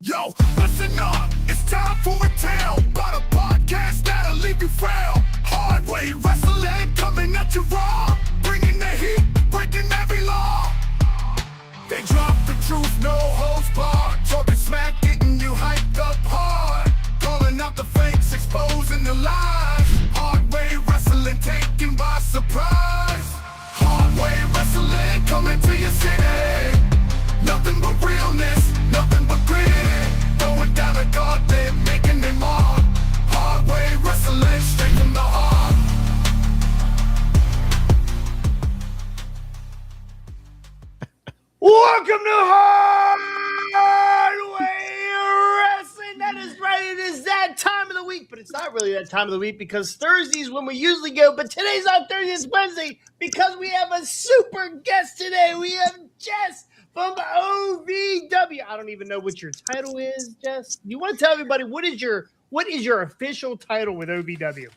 Yo, listen up, it's time for a tale about a podcast that'll leave you frail. Hard way wrestling coming at you raw, bringing the heat, breaking every law. They drop the truth, no holds barred, talking smack, getting you hyped up hard, calling out the fakes, exposing the lies. Hard way wrestling taken by surprise. Hard way wrestling coming to your city. Nothing but realness, nothing but grit. Going down a gauntlet, making them mark. Hard way wrestling, straight from the heart. Welcome to Hard Way Wrestling. That is right, it is that time of the week, but it's not really that time of the week because Thursday's when we usually go, but today's not Thursday, it's Wednesday because we have a super guest today. We have Jess from OVW. I don't even know what your title is, Jess. You want to tell everybody what is your official title with OVW?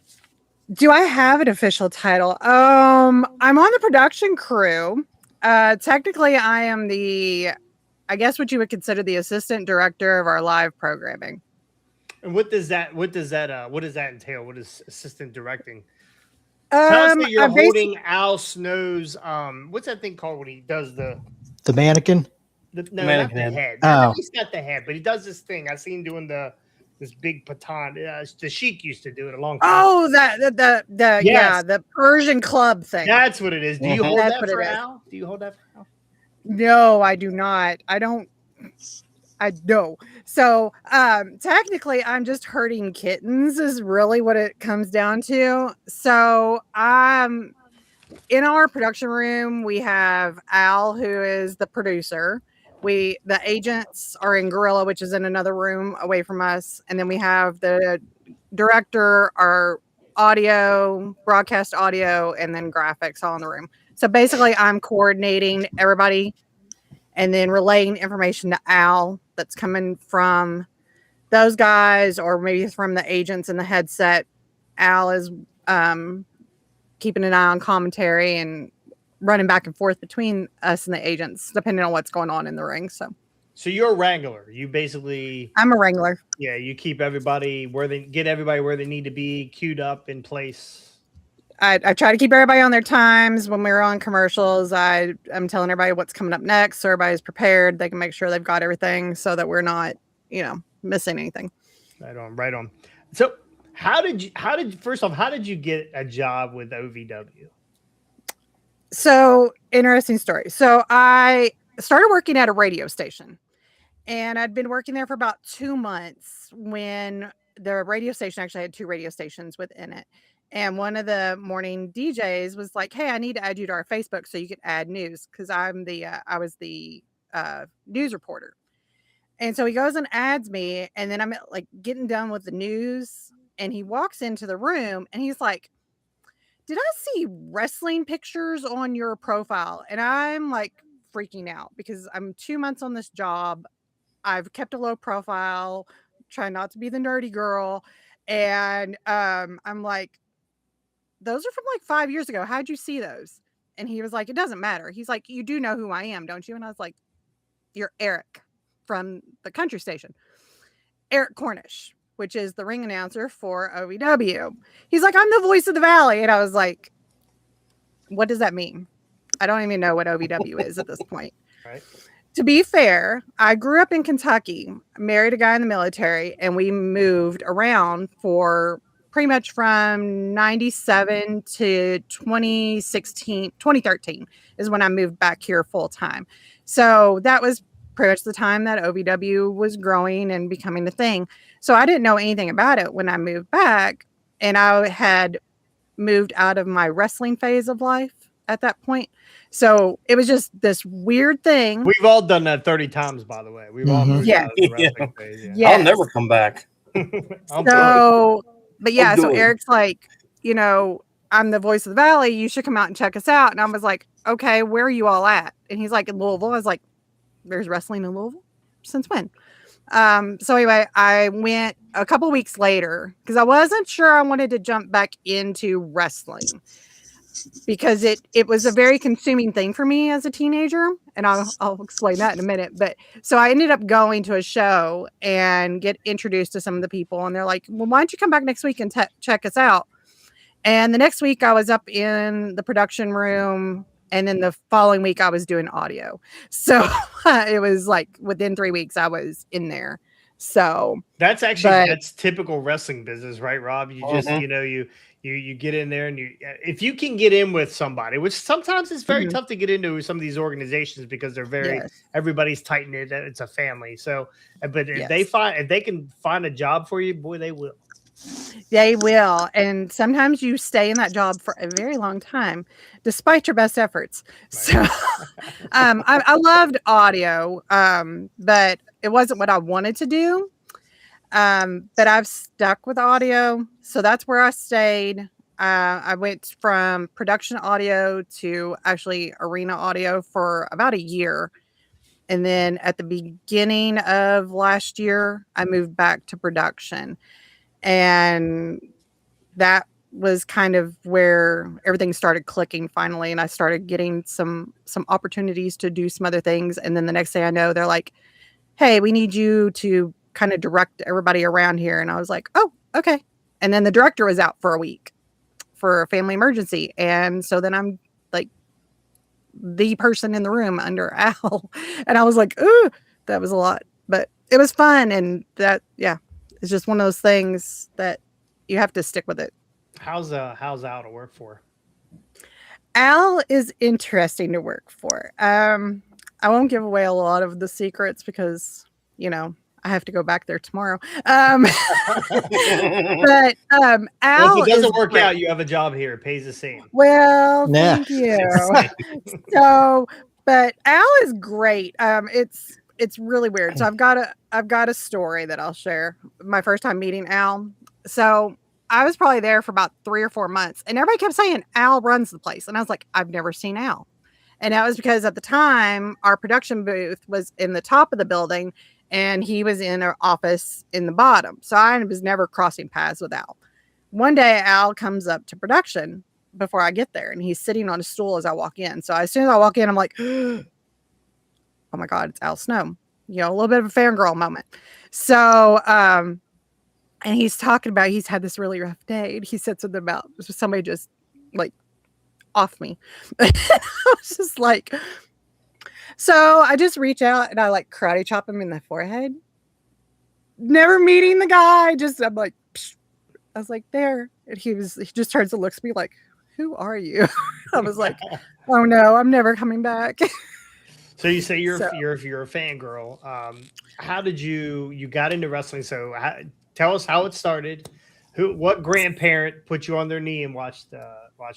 Do I have an official title? I'm on the production crew. Technically, I am I guess what you would consider the assistant director of our live programming. And what does that entail? What is assistant directing? Tell us that you're holding Al Snow's what's that thing called when he does the mannequin? Not the mannequin. head. Oh. He's got the head, but he does this thing. I've seen doing this big baton. The Sheik used to do it a long time. Oh, the Persian club thing. That's what it is. Do you hold That's that what for it is. Al? Do you hold that for Al? No, I do not. I don't. So technically, I'm just herding kittens is really what it comes down to. So in our production room, we have Al, who is the producer. The agents are in Gorilla, which is in another room away from us. And then we have the director, our audio, broadcast audio, and then graphics all in the room. So basically, I'm coordinating everybody and then relaying information to Al that's coming from those guys or maybe from the agents in the headset. Al is keeping an eye on commentary and running back and forth between us and the agents, depending on what's going on in the ring. So you're a wrangler. You basically, I'm a wrangler. Yeah, you keep everybody where they need to be queued up in place. I try to keep everybody on their times. When we're on commercials, I'm telling everybody what's coming up next, so everybody's prepared. They can make sure they've got everything so that we're not, missing anything. Right on. So how did you get a job with OVW? So interesting story. So I started working at a radio station, and I'd been working there for about 2 months when the radio station actually had 2 radio stations within it. And one of the morning DJs was like, "Hey, I need to add you to our Facebook so you can add news," because I was the news reporter. And so he goes and adds me, and then I'm like getting done with the news, and he walks into the room, and he's like, "Did I see wrestling pictures on your profile?" And I'm like freaking out because I'm 2 months on this job. I've kept a low profile, trying not to be the nerdy girl, and I'm like, "Those are from like 5 years ago. How'd you see those?" And he was like, "It doesn't matter." He's like, "You do know who I am, don't you?" And I was like, "You're Eric from the country station, Eric Cornish, which is the ring announcer for OVW." He's like, "I'm the voice of the Valley." And I was like, "What does that mean?" I don't even know what OVW is at this point. Right. To be fair, I grew up in Kentucky, married a guy in the military, and we moved around for pretty much from 97 to 2013 is when I moved back here full time. So that was pretty much the time that OVW was growing and becoming a thing. So I didn't know anything about it when I moved back, and I had moved out of my wrestling phase of life at that point. So it was just this weird thing. We've all done that 30 times, by the way. We've all moved out of the wrestling phase. Yeah. Yes. I'll never come back. But yeah, so Eric's like, "I'm the voice of the Valley. You should come out and check us out." And I was like, "Okay, where are you all at?" And he's like, "In Louisville." I was like, "There's wrestling in Louisville? Since when?" So anyway, I went a couple weeks later because I wasn't sure I wanted to jump back into wrestling. because it was a very consuming thing for me as a teenager, and I'll explain that in a minute. But so I ended up going to a show and get introduced to some of the people, and they're like, "Well, why don't you come back next week and check us out?" And the next week I was up in the production room, and then the following week I was doing audio. So it was like within 3 weeks I was in there. So that's typical wrestling business, right, Rob? You just, you get in there, and if you can get in with somebody, which sometimes it's very tough to get into some of these organizations because they're everybody's tight knit. It's a family. So, but if they can find a job for you, boy, they will. They will. And sometimes you stay in that job for a very long time, despite your best efforts. Right. So I loved audio, but it wasn't what I wanted to do. But I've stuck with audio. So that's where I stayed. I went from production audio to actually arena audio for about a year. And then at the beginning of last year, I moved back to production. And that was kind of where everything started clicking finally. And I started getting some opportunities to do some other things. And then the next thing I know, they're like, "Hey, we need you to kind of direct everybody around here." And I was like, "Oh, okay." And then the director was out for a week for a family emergency. And so then I'm like the person in the room under Al. And I was like, "Ooh, that was a lot." But it was fun. And that, it's just one of those things that you have to stick with it. How's Al to work for? Al is interesting to work for. I won't give away a lot of the secrets because, I have to go back there tomorrow. But Al, if it doesn't work out, you have a job here. It pays the same. Well, thank you. So, but Al is great. It's really weird. So I've got a story that I'll share. My first time meeting Al. So I was probably there for about 3 or 4 months, and everybody kept saying Al runs the place. And I was like, I've never seen Al. And that was because at the time our production booth was in the top of the building and he was in our office in the bottom. So I was never crossing paths with Al. One day Al comes up to production before I get there, and he's sitting on a stool as I walk in. So as soon as I walk in, I'm like, "Oh my God, it's Al Snow." A little bit of a fangirl moment. So, and he's talking about, he's had this really rough day. And he said something about somebody just like off me. I was just like, so I just reach out and I like karate chop him in the forehead. Never meeting the guy. I'm like, psh. I was like, there. And he just turns and looks at me like, "Who are you?" I was like, "Oh no, I'm never coming back." So you say you're a fangirl. How did you got into wrestling? So tell us how it started. What grandparent put you on their knee and watched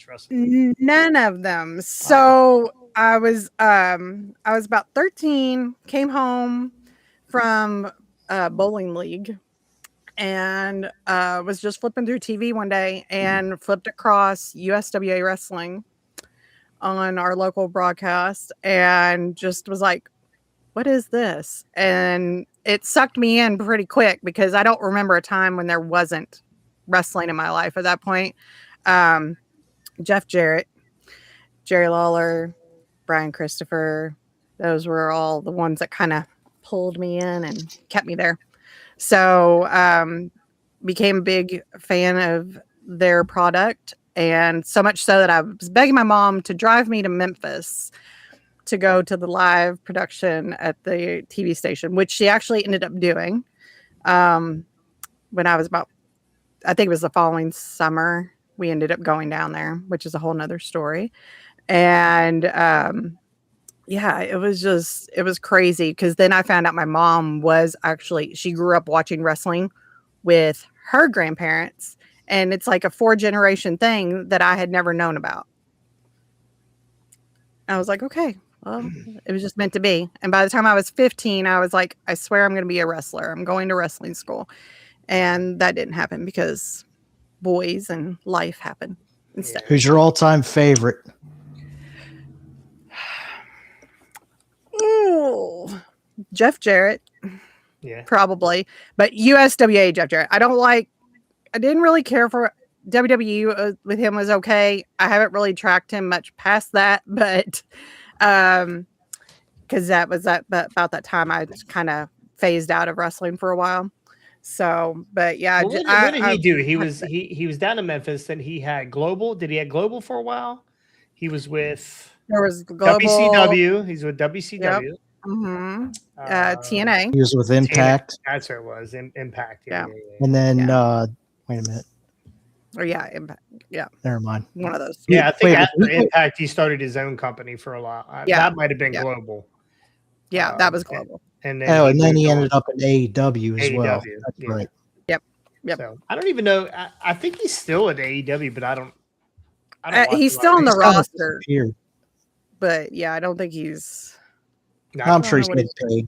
wrestling? None of them. So I was about 13, came home from bowling league, and was just flipping through TV one day and flipped across USWA wrestling on our local broadcast and just was like, "What is this?" And it sucked me in pretty quick because I don't remember a time when there wasn't wrestling in my life at that point. Jeff Jarrett, Jerry Lawler, Brian Christopher, those were all the ones that kind of pulled me in and kept me there. So became a big fan of their product. And so much so that I was begging my mom to drive me to Memphis to go to the live production at the TV station, which she actually ended up doing when I was I think it was the following summer. We ended up going down there, which is a whole nother story. And it was crazy because then I found out my mom she grew up watching wrestling with her grandparents. And it's like a 4-generation thing that I had never known about. I was like, okay, well, it was just meant to be. And by the time I was 15, I was like, I swear I'm going to be a wrestler. I'm going to wrestling school. And that didn't happen because boys and life happened instead. Who's your all-time favorite? Ooh, Jeff Jarrett. Yeah. Probably. But USWA Jeff Jarrett. I didn't really care for WWE with him was okay. I haven't really tracked him much past that, but because that was about that time I kind of phased out of wrestling for a while. So, but yeah, Well, what did he do? He was down in Memphis, and he had Global. Did he have Global for a while? He was with there was Global. WCW. He's with WCW. Yep. TNA. He was with Impact. TNA. That's what it was. Impact. Yeah. And then wait a minute. Oh yeah, Impact. Yeah. Never mind. One of those. Yeah, I think after Impact, he started his own company for a while. Yeah. That might have been Global. Yeah, that was Global. And then and then he ended up in AEW as well. That's right. Yep. So I don't even know. I think he's still at AEW, but I don't he's still on the roster. Here. But yeah, I don't think he's. No, I'm sure he's getting paid.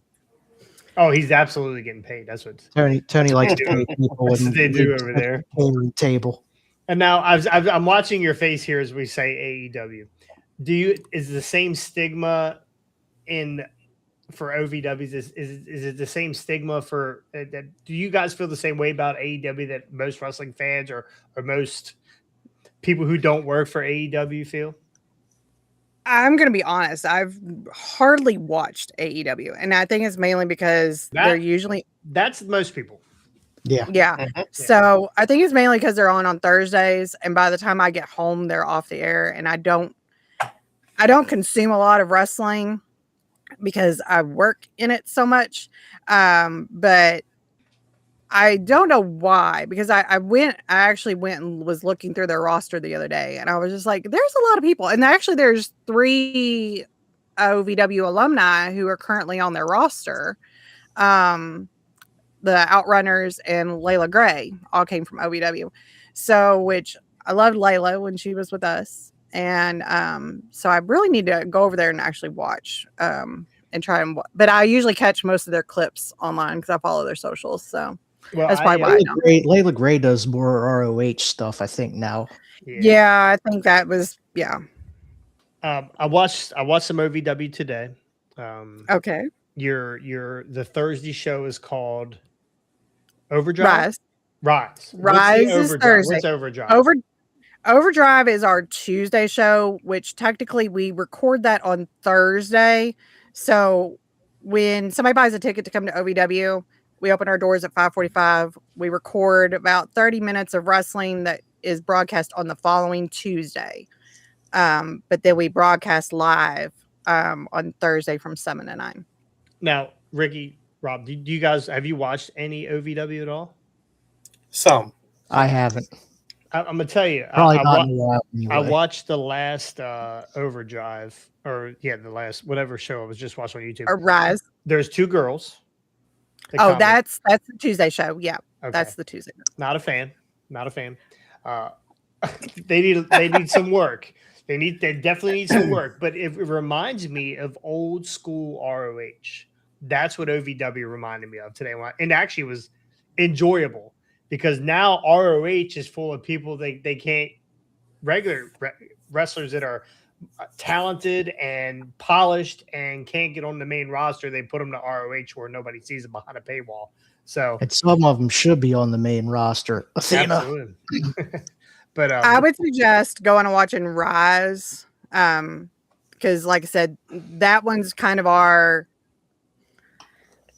Oh, he's absolutely getting paid. That's what Tony likes to pay people. That's what they do over there. Catering table. And now I'm watching your face here as we say AEW. Is the same stigma for OVWs? Is it the same stigma for that? Do you guys feel the same way about AEW that most wrestling fans or most people who don't work for AEW feel? I'm going to be honest. I've hardly watched AEW, and I think it's mainly because they're usually. That's most people. Yeah. Yeah. So I think it's mainly because they're on Thursdays, and by the time I get home, they're off the air, and I don't consume a lot of wrestling because I work in it so much. But I don't know why, because I actually went and was looking through their roster the other day, and I was just like, there's a lot of people. And actually there's 3 OVW alumni who are currently on their roster. The Outrunners and Layla Gray all came from OVW. So, which I loved Layla when she was with us. And so I really need to go over there and actually watch and try and but I usually catch most of their clips online because I follow their socials. So that's probably why I know. Layla Gray does more ROH stuff, I think, now. Yeah, I think that was I watched some OVW today. Okay. The Thursday show is called Overdrive. Rise is Thursday. What's Overdrive? Overdrive is our Tuesday show, which technically we record that on Thursday. So when somebody buys a ticket to come to OVW, we open our doors at 5:45. We record about 30 minutes of wrestling that is broadcast on the following Tuesday. But then we broadcast live on Thursday from 7 to 9. Now, Ricky, Rob, do you guys have you watched any OVW at all? Some. I haven't. I'm gonna tell you. I watched the last Overdrive, the last whatever show I was just watching on YouTube. Or Rise. There's 2 girls. Oh, that's the Tuesday show. Yeah, okay. That's the Tuesday. Not a fan. They need some work. They definitely need some work. But it reminds me of old school ROH. That's what OVW reminded me of today, and actually was enjoyable because now ROH is full of people they can't regular wrestlers that are talented and polished and can't get on the main roster. They put them to ROH where nobody sees them behind a paywall. So, and some of them should be on the main roster. Absolutely. But I would suggest going and watching Rise, because, like I said, that one's kind of our.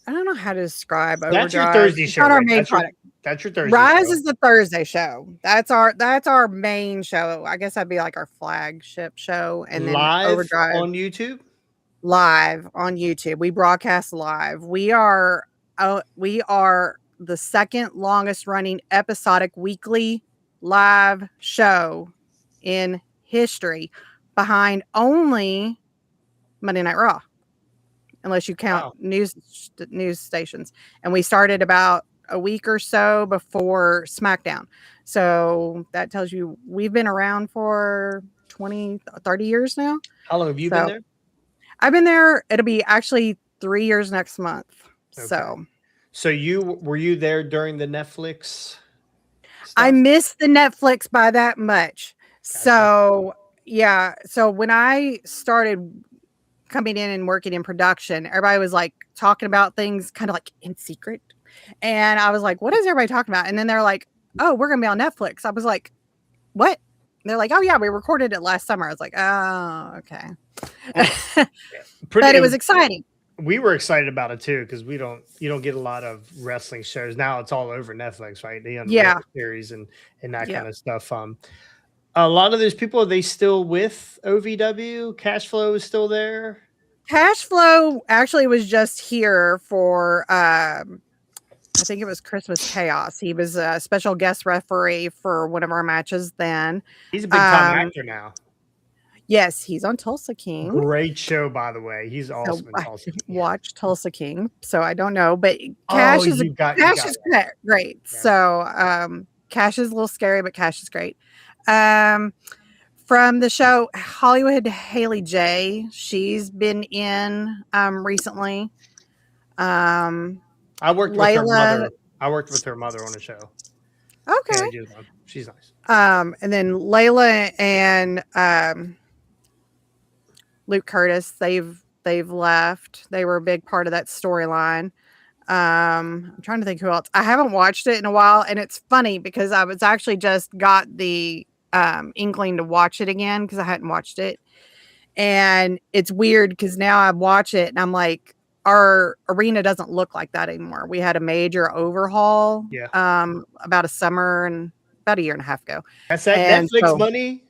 I don't know how to describe Overdrive. That's your Thursday show. Not our main product. That's your Thursday. Rise show. is the Thursday show. That's our main show. I guess that'd be like our flagship show, and then live Overdrive on YouTube. Live on YouTube. We broadcast live. We are the second longest running episodic weekly live show in history, behind only Monday Night Raw, unless you count news stations. And we started about a week or so before SmackDown. So that tells you we've been around for 20, 30 years now. How long have you been there? I've been there. It'll be actually 3 years next month. Okay. So were you there during the Netflix stuff? I missed the Netflix by that much. Gotcha. So yeah. So when I started coming in and working in production, everybody was like talking about things kind of like in secret. And I was like, what is everybody talking about? And then they're like, oh, we're going to be on Netflix. I was like, what? They're like, oh yeah, we recorded it last summer. I was like, oh, okay. But it was exciting. We were excited about it too, because you don't get a lot of wrestling shows now. It's all over Netflix, right? The Unreal series and that kind of stuff. A lot of those people, are they still with OVW? Cash Flow is still there. Cash Flow actually was just here for I think it was Christmas Chaos. He was a special guest referee for one of our matches then. He's a big time actor now. Yes, he's on Tulsa King. Great show, by the way. He's awesome in Tulsa King. Watch Tulsa King, so I don't know, but Cash is great. Yeah. So Cash is a little scary, but Cash is great. From the show, Hollywood Haley J, she's been in recently. I worked with her mother. I worked with her mother on the show. Okay, she's nice. And then Layla and Luke Curtis, they've left. They were a big part of that storyline. I'm trying to think who else. I haven't watched it in a while, and it's funny because I was actually just got the inkling to watch it again because I hadn't watched it, and it's weird because now I watch it and I'm like, our arena doesn't look like that anymore. We had a major overhaul about a summer and about a year and a half ago. That's that Netflix money.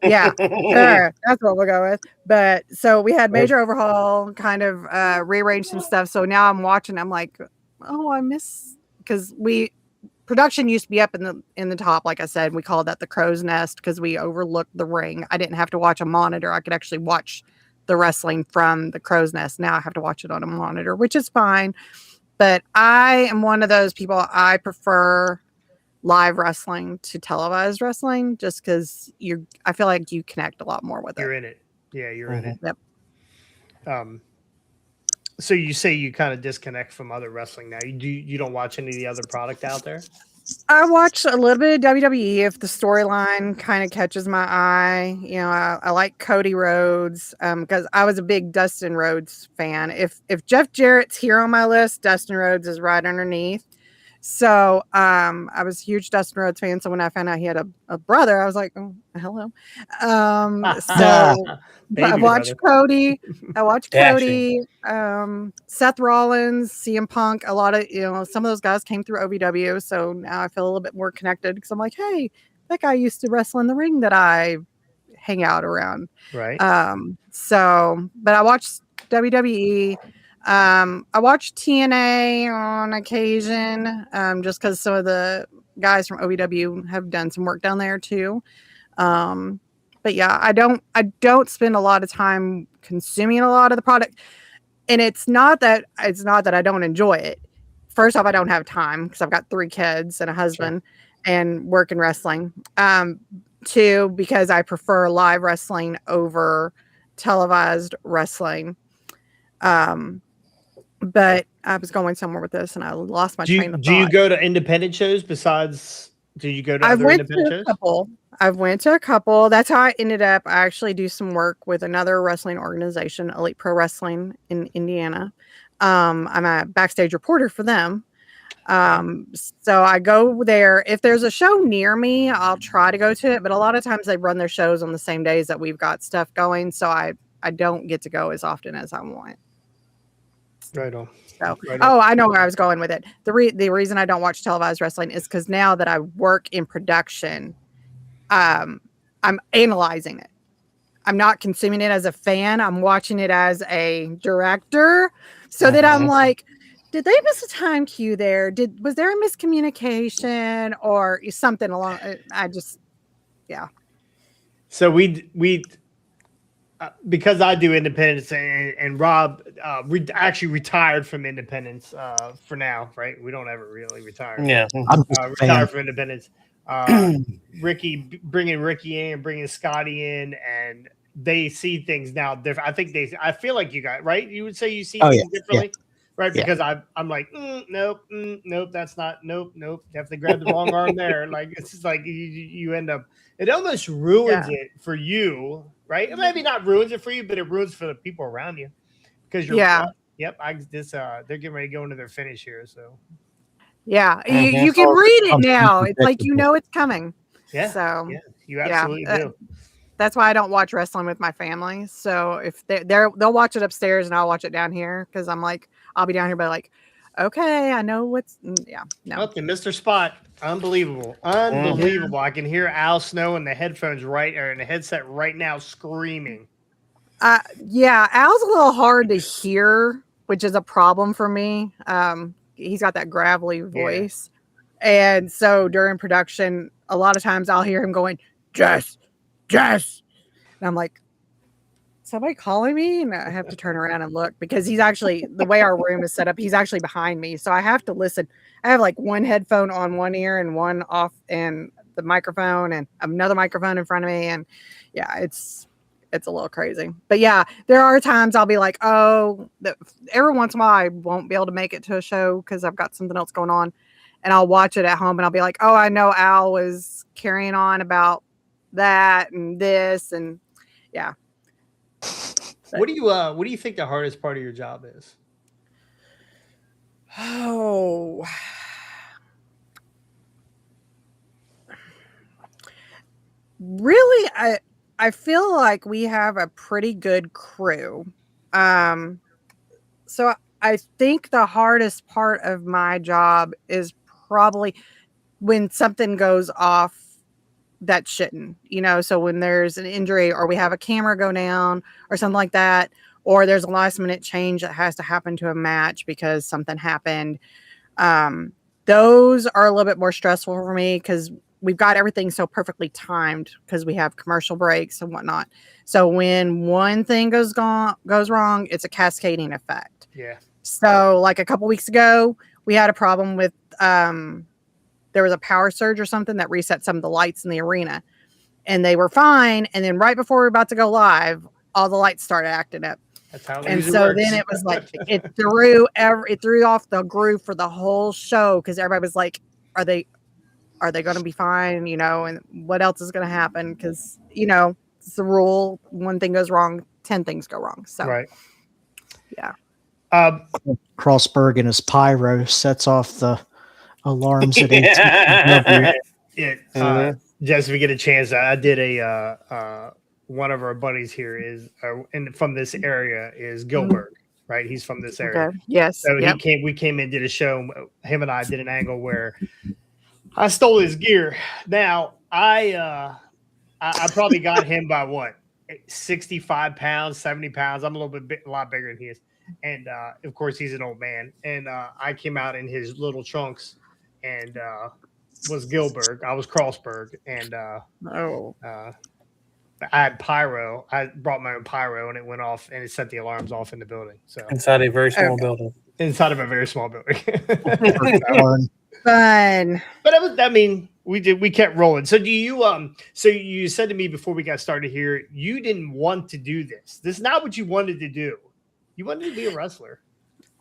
Yeah, sure. That's what we'll go with. But so we had major overhaul, kind of rearranged some stuff. So now I'm watching. I'm like, oh, I miss, because production used to be up in the top. Like I said, we called that the crow's nest because we overlooked the ring. I didn't have to watch a monitor. I could actually watch the wrestling from the crow's nest. Now I have to watch it on a monitor, which is fine. But I am one of those people. I prefer live wrestling to televised wrestling just because I feel like you connect a lot more with it. You're in it. Yeah, you're in it. Yep. So you say you kind of disconnect from other wrestling now. You don't watch any of the other product out there? I watch a little bit of WWE if the storyline kind of catches my eye. You know, I like Cody Rhodes because I was a big Dustin Rhodes fan. If Jeff Jarrett's here on my list, Dustin Rhodes is right underneath. So I was a huge Dustin Rhodes fan. So when I found out he had a brother, I was like, oh, hello. So I watched Cody. I watched Cody, Seth Rollins, CM Punk. A lot of, some of those guys came through OVW. So now I feel a little bit more connected because I'm like, hey, that guy used to wrestle in the ring that I hang out around. Right. But I watched WWE. I watch TNA on occasion, just because some of the guys from OVW have done some work down there too. But yeah, I don't spend a lot of time consuming a lot of the product, and it's not that I don't enjoy it. First off, I don't have time because I've got 3 kids and a husband and work in wrestling. 2, because I prefer live wrestling over televised wrestling. But I was going somewhere with this and I lost my train of thought. Do you go to independent shows do you go to other independent shows? I've went to a couple. That's how I ended up. I actually do some work with another wrestling organization, Elite Pro Wrestling in Indiana. I'm a backstage reporter for them. So I go there. If there's a show near me, I'll try to go to it. But a lot of times they run their shows on the same days that we've got stuff going. So I don't get to go as often as I want. Right on. So, I know where I was going with it. The reason I don't watch televised wrestling is because now that I work in production, I'm analyzing it. I'm not consuming it as a fan. I'm watching it as a director, so that I'm like, did they miss a time cue there? Was there a miscommunication or something along? So we. Because I do independence and Rob actually retired from independence for now, right? We don't ever really retire. Yeah, retired from independence. Bringing Ricky in, bringing Scotty in, and they see things now different. I feel like you guys, right? You would say you see things differently, right? Yeah. Because I'm like, nope, that's not, nope. Definitely grabbed the wrong arm there. Like it's just like you end up. It almost ruins it for you. Right? It maybe not ruins it for you, but it ruins for the people around you because you're. Yep. They're getting ready to go into their finish here. So. Yeah, you can read it now. It's like it's coming. Yeah. So Yeah. You absolutely do. that's why I don't watch wrestling with my family. So if they'll watch it upstairs and I'll watch it down here because I'm like, I'll be down here, but like, okay, I know what's yeah, no. Well, then Mr. Spot, unbelievable, unbelievable. I can hear Al Snow in the headphones in the headset right now screaming. Yeah, Al's a little hard to hear, which is a problem for me. He's got that gravelly voice. And so during production, a lot of times I'll hear him going, Jess. And I'm like, somebody calling me? And I have to turn around and look because he's actually, the way our room is set up, he's actually behind me. So I have to listen. I have like one headphone on one ear and one off, and the microphone and another microphone in front of me. And yeah, it's a little crazy. But yeah, there are times I'll be like, every once in a while I won't be able to make it to a show because I've got something else going on. And I'll watch it at home and I'll be like, oh, I know Al was carrying on about that and this. And yeah. What do you think the hardest part of your job is? Oh, really? I feel like we have a pretty good crew. So I think the hardest part of my job is probably when something goes off that shouldn't, so when there's an injury or we have a camera go down or something like that, or there's a last minute change that has to happen to a match because something happened. Those are a little bit more stressful for me because we've got everything so perfectly timed because we have commercial breaks and whatnot. So when one thing goes wrong, it's a cascading effect. Yeah. So like a couple weeks ago, we had a problem with, there was a power surge or something that reset some of the lights in the arena and they were fine. And then right before we were about to go live, all the lights started acting up. That's how it and usually so works. Then it was like, it threw off the groove for the whole show. Cause everybody was like, are they going to be fine? And what else is going to happen? Cause it's the rule. One thing goes wrong, 10 things go wrong. So, right. Yeah. Crossberg and his pyro sets off the alarms at 18. Jess, if we get a chance, I did one of our buddies here is from this area is Gilbert, right? He's from this area. Okay. Yes. So we came in, did a show. Him and I did an angle where I stole his gear. Now I probably got him by what, 65 pounds, 70 pounds. I'm a lot bigger than he is. And of course he's an old man. And I came out in his little trunks and was Gilbert. I was Crossberg. And I had pyro. I brought my own pyro and it went off and it set the alarms off in the building. So inside a very small building. Inside of a very small building. Fun. But we kept rolling. So so you said to me before we got started here, you didn't want to do this. This is not what you wanted to do. You wanted to be a wrestler.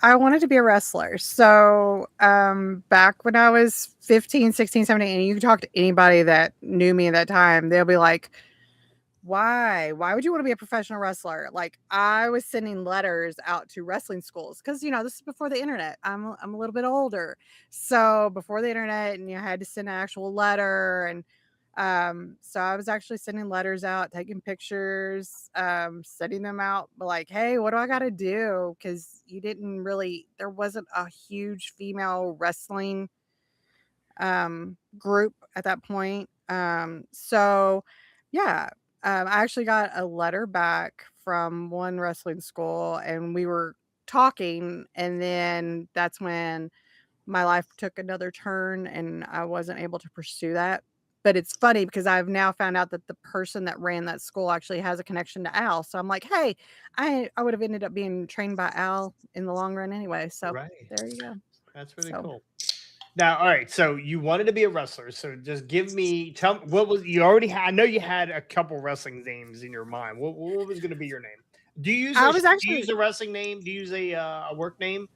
I wanted to be a wrestler. So back when I was 15, 16, 17, and you can talk to anybody that knew me at that time, they'll be like, why would you want to be a professional wrestler? Like I was sending letters out to wrestling schools because this is before the internet. I'm a little bit older, so before the internet, and you had to send an actual letter, and so I was actually sending letters out, taking pictures, sending them out, like, hey, what do I got to do? Because there wasn't a huge female wrestling group at that point. So yeah. I actually got a letter back from one wrestling school and we were talking, and then that's when my life took another turn and I wasn't able to pursue that. But it's funny because I've now found out that the person that ran that school actually has a connection to Al. So I'm like, hey, I would have ended up being trained by Al in the long run anyway. So There you go. That's really cool. Now, all right. So you wanted to be a wrestler. So just tell me what was you already had. I know you had a couple wrestling names in your mind. What was going to be your name? Do you use a wrestling name? Do you use a work name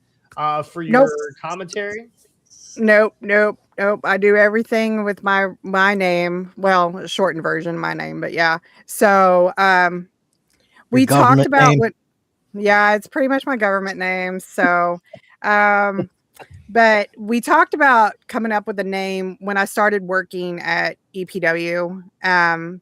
for your commentary? Nope. I do everything with my name. Well, shortened version, my name, but yeah. So we talked about it's pretty much my government name. So But we talked about coming up with a name when I started working at EPW.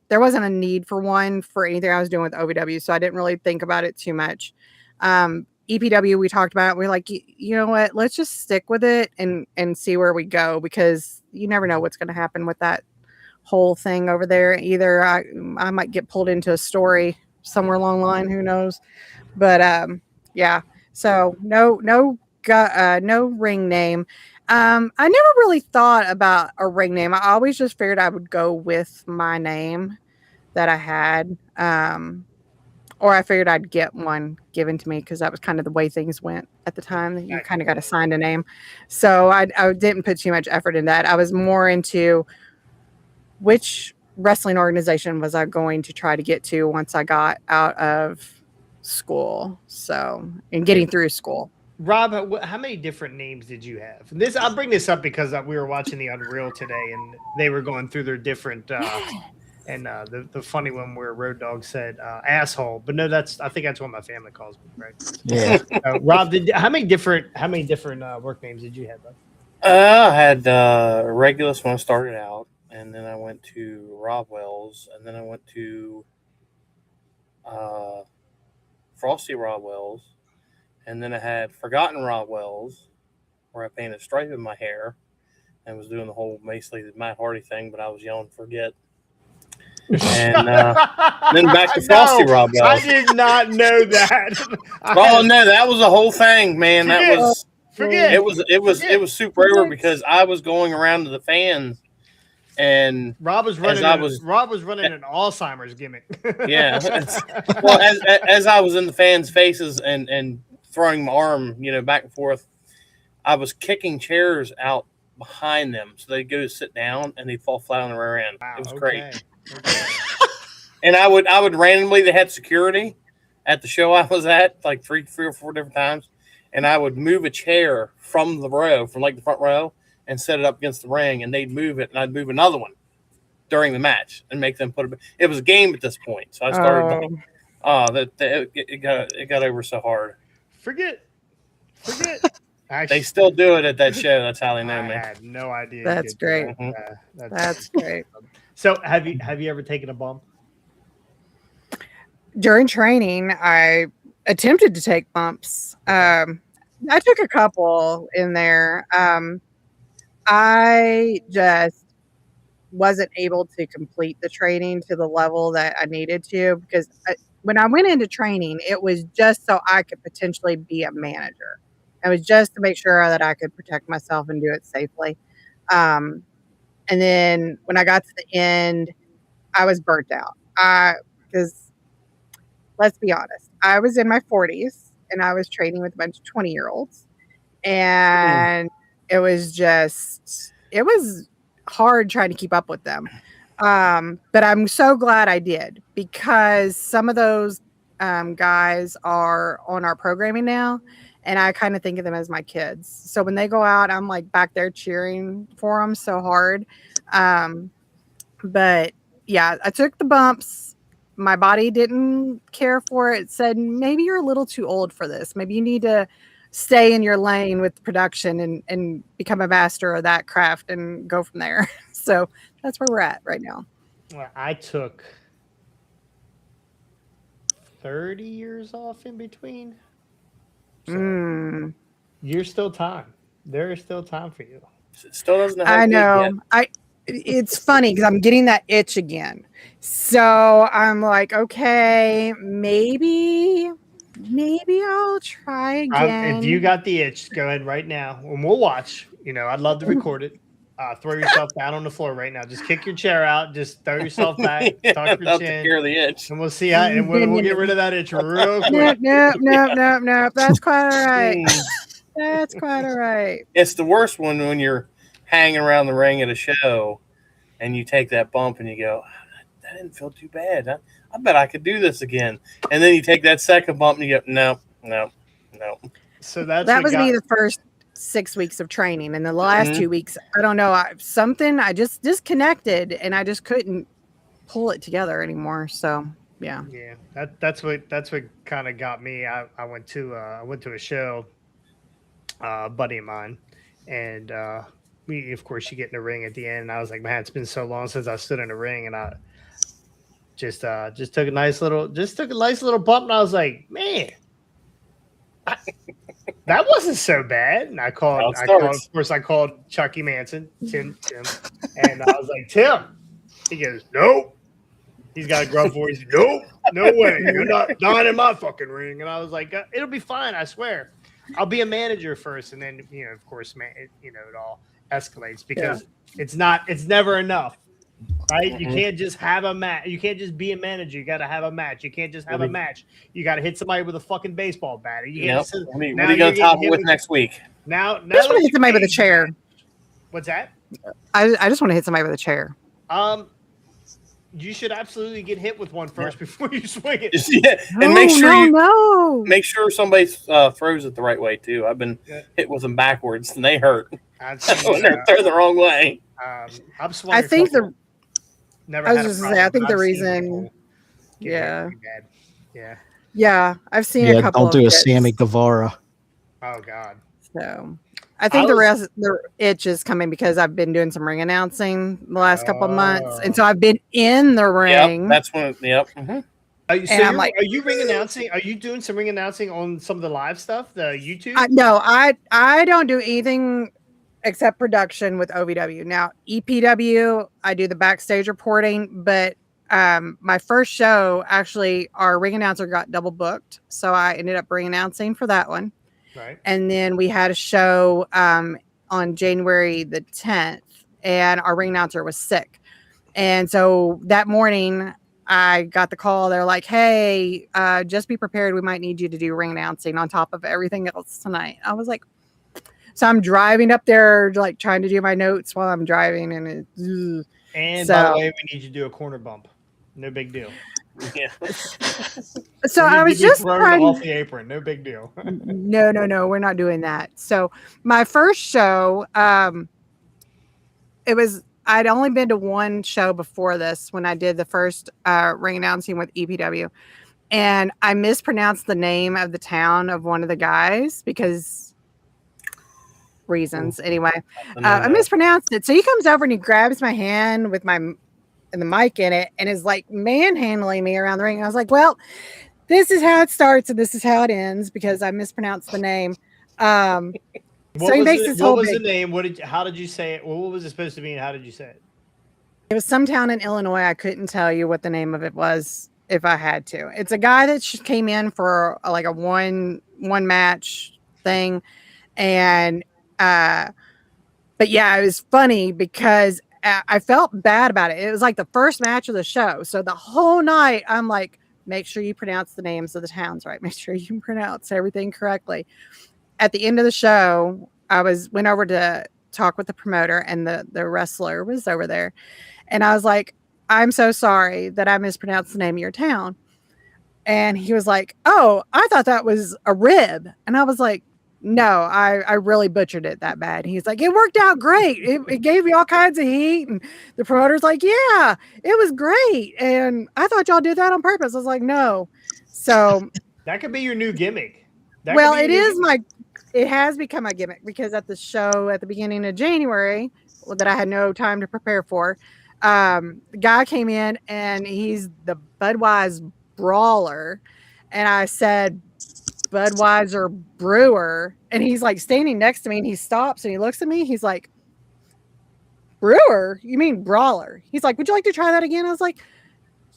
There wasn't a need for one for anything I was doing with OVW, so I didn't really think about it too much. EPW, we talked about it. We're like, you know what? Let's just stick with it and see where we go, because you never know what's going to happen with that whole thing over there. Either I might get pulled into a story somewhere along the line, who knows? But yeah. So no ring name. I never really thought about a ring name. I always just figured I would go with my name that I had. Or I figured I'd get one given to me, because that was kind of the way things went at the time. You kind of got assigned a name. So I didn't put too much effort in that. I was more into which wrestling organization was I going to try to get to once I got out of school. So, and getting through school. Rob, how many different names did you have? I'll bring this up because we were watching the Unreal today, and they were going through their different. And the funny one where Road Dogg said asshole, but no, I think that's what my family calls me, right? Yeah. Rob, how many different work names did you have? I had Regulus when I started out, and then I went to Rob Wells, and then I went to Frosty Rob Wells, and then I had Forgotten Rob Wells, where I painted a stripe in my hair and was doing the whole basically the Matt Hardy thing, but I was yelling "forget." And then back to Frosty Rob Wells. I did not know that. No, that was the whole thing, man. Forget. It was super over because I was going around to the fans, and Rob was running an Alzheimer's gimmick. Yeah. Well, as I was in the fans' faces and throwing my arm, back and forth, I was kicking chairs out behind them so they'd go to sit down and they'd fall flat on the rear end. It was great. Okay. And I would randomly, they had security at the show I was at like three or four different times, and I would move a chair from the front row, and set it up against the ring, and they'd move it, and I'd move another one during the match and make them put it. It was a game at this point, so I started. It got over so hard. Forget. They still do it at that show. That's how they know me. I had no idea. That's great. That's great. So, have you ever taken a bump? During training, I attempted to take bumps. I took a couple in there. I just wasn't able to complete the training to the level that I needed to, because when I went into training, it was just so I could potentially be a manager. It was just to make sure that I could protect myself and do it safely. And then when I got to the end, I was burnt out. Because let's be honest, I was in my 40s and I was training with a bunch of 20-year-olds. And it was hard trying to keep up with them. But I'm so glad I did, because some of those guys are on our programming now, and I kind of think of them as my kids. So when they go out, I'm like back there cheering for them so hard. But yeah, I took the bumps. My body didn't care for it. It said, maybe you're a little too old for this. Maybe you need to stay in your lane with production and become a master of that craft and go from there. So that's where we're at right now. Well, I took 30 years off in between. So you're still time. There is still time for you. Still doesn't have I know. It's funny because I'm getting that itch again. So I'm like, okay, maybe I'll try again. If you got the itch, go ahead right now and we'll watch. I'd love to record it. Throw yourself down on the floor right now. Just kick your chair out. Just throw yourself back. Tuck your chin. Cure the itch. And we'll see how. And we'll get rid of that itch real quick. No. That's quite all right. That's quite all right. It's the worst one when you're hanging around the ring at a show, and you take that bump, and you go, "That didn't feel too bad. I bet I could do this again." And then you take that second bump, and you go, "No." So that was me the first 6 weeks of training, and the last 2 weeks, I don't know, I just disconnected, and I just couldn't pull it together anymore. So yeah, that's what kind of got me. I went to a show, a buddy of mine, and we, of course, you get in the ring at the end. And I was like, man, it's been so long since I stood in the ring, and I just took a nice little bump, and I was like, man, that wasn't so bad. And I called, of course, I called Chucky Manson, Tim, and I was like, Tim. He goes, nope. He's got a gruff voice. Nope, no way. You're not in my fucking ring. And I was like, it'll be fine. I swear. I'll be a manager first, and then of course, it all escalates because it's never enough, right? You can't just have a match. You can't just be a manager. You got to have a match. You can't just have a match. You got to hit somebody with a fucking baseball bat. What are you going to top it with next week? Now I just want to hit somebody with a chair. What's that? I just want to hit somebody with a chair. You should absolutely get hit with one first before you swing it. And make sure make sure somebody throws it the right way too. I've been hit with them backwards and they hurt when they're thrown the wrong way. I've swung. I think never. I was just say. I think the reason. Yeah. I've seen a couple. Don't do a Sammy Guevara. Oh God. So. I think the itch is coming because I've been doing some ring announcing the last couple of months, and so I've been in the ring. Yep, that's when. Yep. Mm-hmm. Are you ring announcing? Are you doing some ring announcing on some of the live stuff, the YouTube? No, I don't do anything except production with OVW. Now EPW, I do the backstage reporting, but my first show actually, our ring announcer got double booked, so I ended up ring announcing for that one. Right. And then we had a show on January the 10th, and our ring announcer was sick. And so that morning, I got the call. They're like, hey, just be prepared. We might need you to do ring announcing on top of everything else tonight. I was like, so I'm driving up there, like trying to do my notes while I'm driving. And by the way, we need you to do a corner bump. No big deal. Yeah. So I was just trying off the apron. No big deal. No, we're not doing that. So my first show, I'd only been to one show before this when I did the first ring announcing with EPW, and I mispronounced the name of the town of one of the guys because reasons. Anyway, I mispronounced it. So he comes over and he grabs my hand with the mic in it and is like manhandling me around the ring. And I was like, well, this is how it starts and this is how it ends because I mispronounced the name. What was the name? How did you say it? What was it supposed to be and how did you say it? It was some town in Illinois. I couldn't tell you what the name of it was if I had to. It's a guy that came in for like a one match thing. And, but yeah, it was funny because I felt bad about it. It was like the first match of the show. So the whole night I'm like, make sure you pronounce the names of the towns right. Make sure you pronounce everything correctly. At the end of the show, I went over to talk with the promoter and the wrestler was over there. And I was like, I'm so sorry that I mispronounced the name of your town. And he was like, oh, I thought that was a rib. And I was like, no, I really butchered it that bad. He's like, it worked out great. It gave me all kinds of heat. And the promoter's like, yeah, it was great. And I thought y'all did that on purpose. I was like, no. So that could be your new gimmick. It has become a gimmick because at the show at the beginning of January that I had no time to prepare for, the guy came in and he's the Budweiser Brawler. And I said, Budweiser Brewer, and he's like standing next to me and he stops and he looks at me. He's like, Brewer? You mean Brawler? He's like, would you like to try that again? I was like,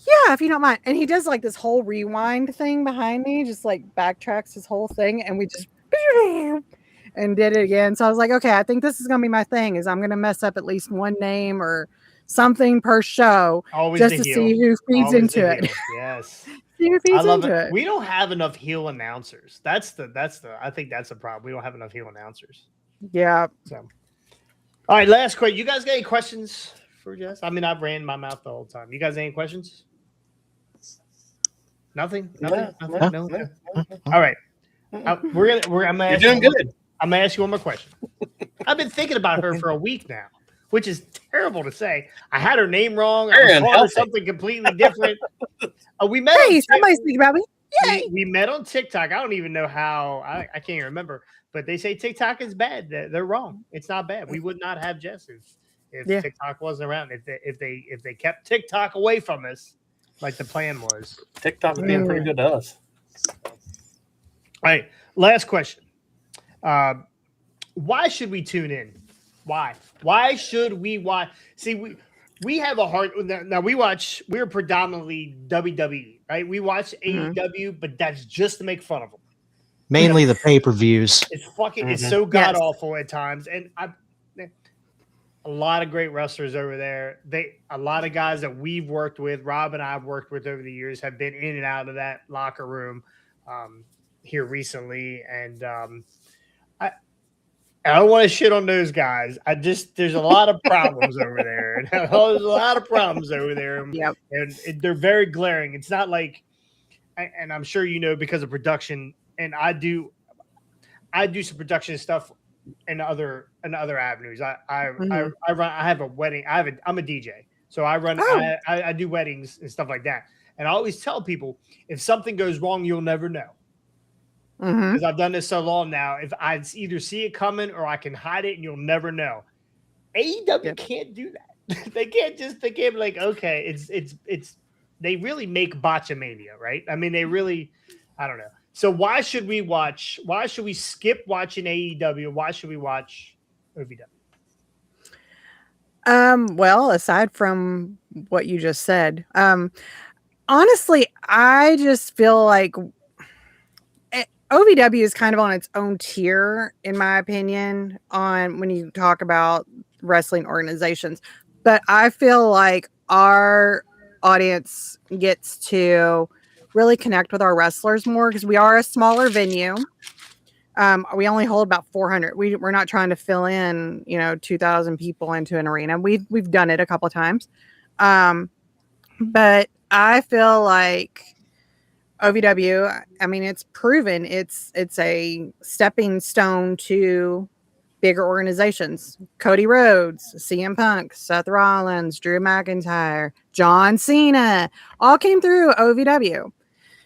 yeah, if you don't mind. And he does like this whole rewind thing behind me, just like backtracks his whole thing. And we just and did it again. So I was like, okay, I think this is going to be my thing is I'm going to mess up at least one name or something per show just to see who feeds into it. Yes. I love it. We don't have enough heel announcers. I think that's the problem. We don't have enough heel announcers. Yeah. So, all right, last question. You guys got any questions for Jess? I mean, I've ran my mouth the whole time. You guys any questions? Nothing. No. All right. I'm gonna ask You're doing good. I'm gonna ask you one more question. I've been thinking about her for a week now, which is terrible to say. I had her name wrong. I was calling her something completely different. We met. Hey, somebody's thinking about me. Yay! we met on TikTok. I don't even know how. I can't even remember. But they say TikTok is bad. They're wrong. It's not bad. We would not have Jess if Yeah. TikTok wasn't around. If they kept TikTok away from us, like the plan was. TikTok's being pretty good to us. All right. Last question. Why should we tune in? Why? Why should we watch? See, we have a hard now. We're predominantly WWE, right? We watch AEW, but that's just to make fun of them. Mainly the pay-per-views. It's fucking. It's so god awful at times, and a lot of great wrestlers over there. A lot of guys that we've worked with, Rob and I have worked with over the years, have been in and out of that locker room here recently, and I don't want to shit on those guys. There's a lot of problems over there. There's a lot of problems over there. Yep. And they're very glaring. It's not like, and I'm sure you know because of production, and I do some production stuff in other avenues. I run. I have a wedding. I'm a DJ, so I run. I do weddings and stuff like that. And I always tell people, if something goes wrong, you'll never know. Because I've done this so long now. If I either see it coming or I can hide it and you'll never know. AEW can't do that. They can't be like, okay, it's they really make botchamania, right? I mean, they really, I don't know. So why should we skip watching AEW? Why should we watch OVW? Well, aside from what you just said, honestly, I just feel like OVW is kind of on its own tier, in my opinion, on when you talk about wrestling organizations. But I feel like our audience gets to really connect with our wrestlers more because we are a smaller venue. We only hold about 400. We're not trying to fill in, 2,000 people into an arena. We've done it a couple of times. But I feel like OVW, I mean, it's proven it's a stepping stone to bigger organizations. Cody Rhodes, CM Punk, Seth Rollins, Drew McIntyre, John Cena, all came through OVW.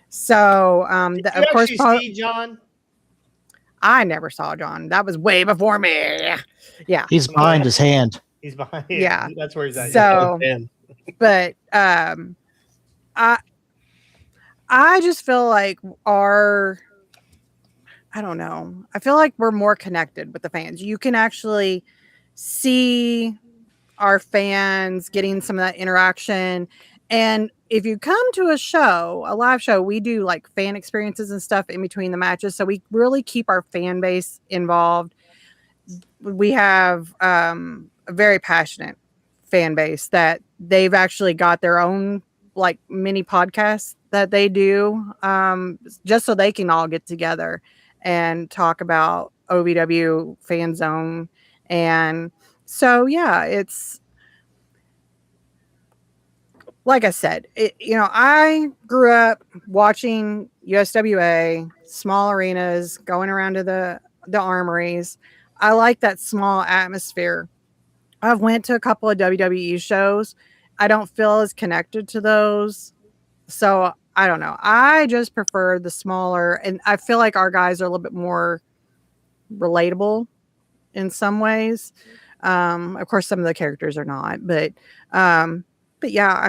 So, of course, see John? I never saw John. That was way before me. Yeah, he's behind his hand. He's behind. Yeah, that's where he's at. So, but I just feel like I don't know. I feel like we're more connected with the fans. You can actually see our fans getting some of that interaction. And if you come to a live show, we do like fan experiences and stuff in between the matches. So we really keep our fan base involved. We have a very passionate fan base that they've actually got their own like mini podcasts that they do just so they can all get together and talk about OVW Fan Zone. And so, yeah, it's like I said, I grew up watching USWA, small arenas, going around to the armories. I like that small atmosphere. I've went to a couple of WWE shows. I don't feel as connected to those. So I don't know. I just prefer the smaller, and I feel like our guys are a little bit more relatable in some ways. Of course, some of the characters are not, but yeah,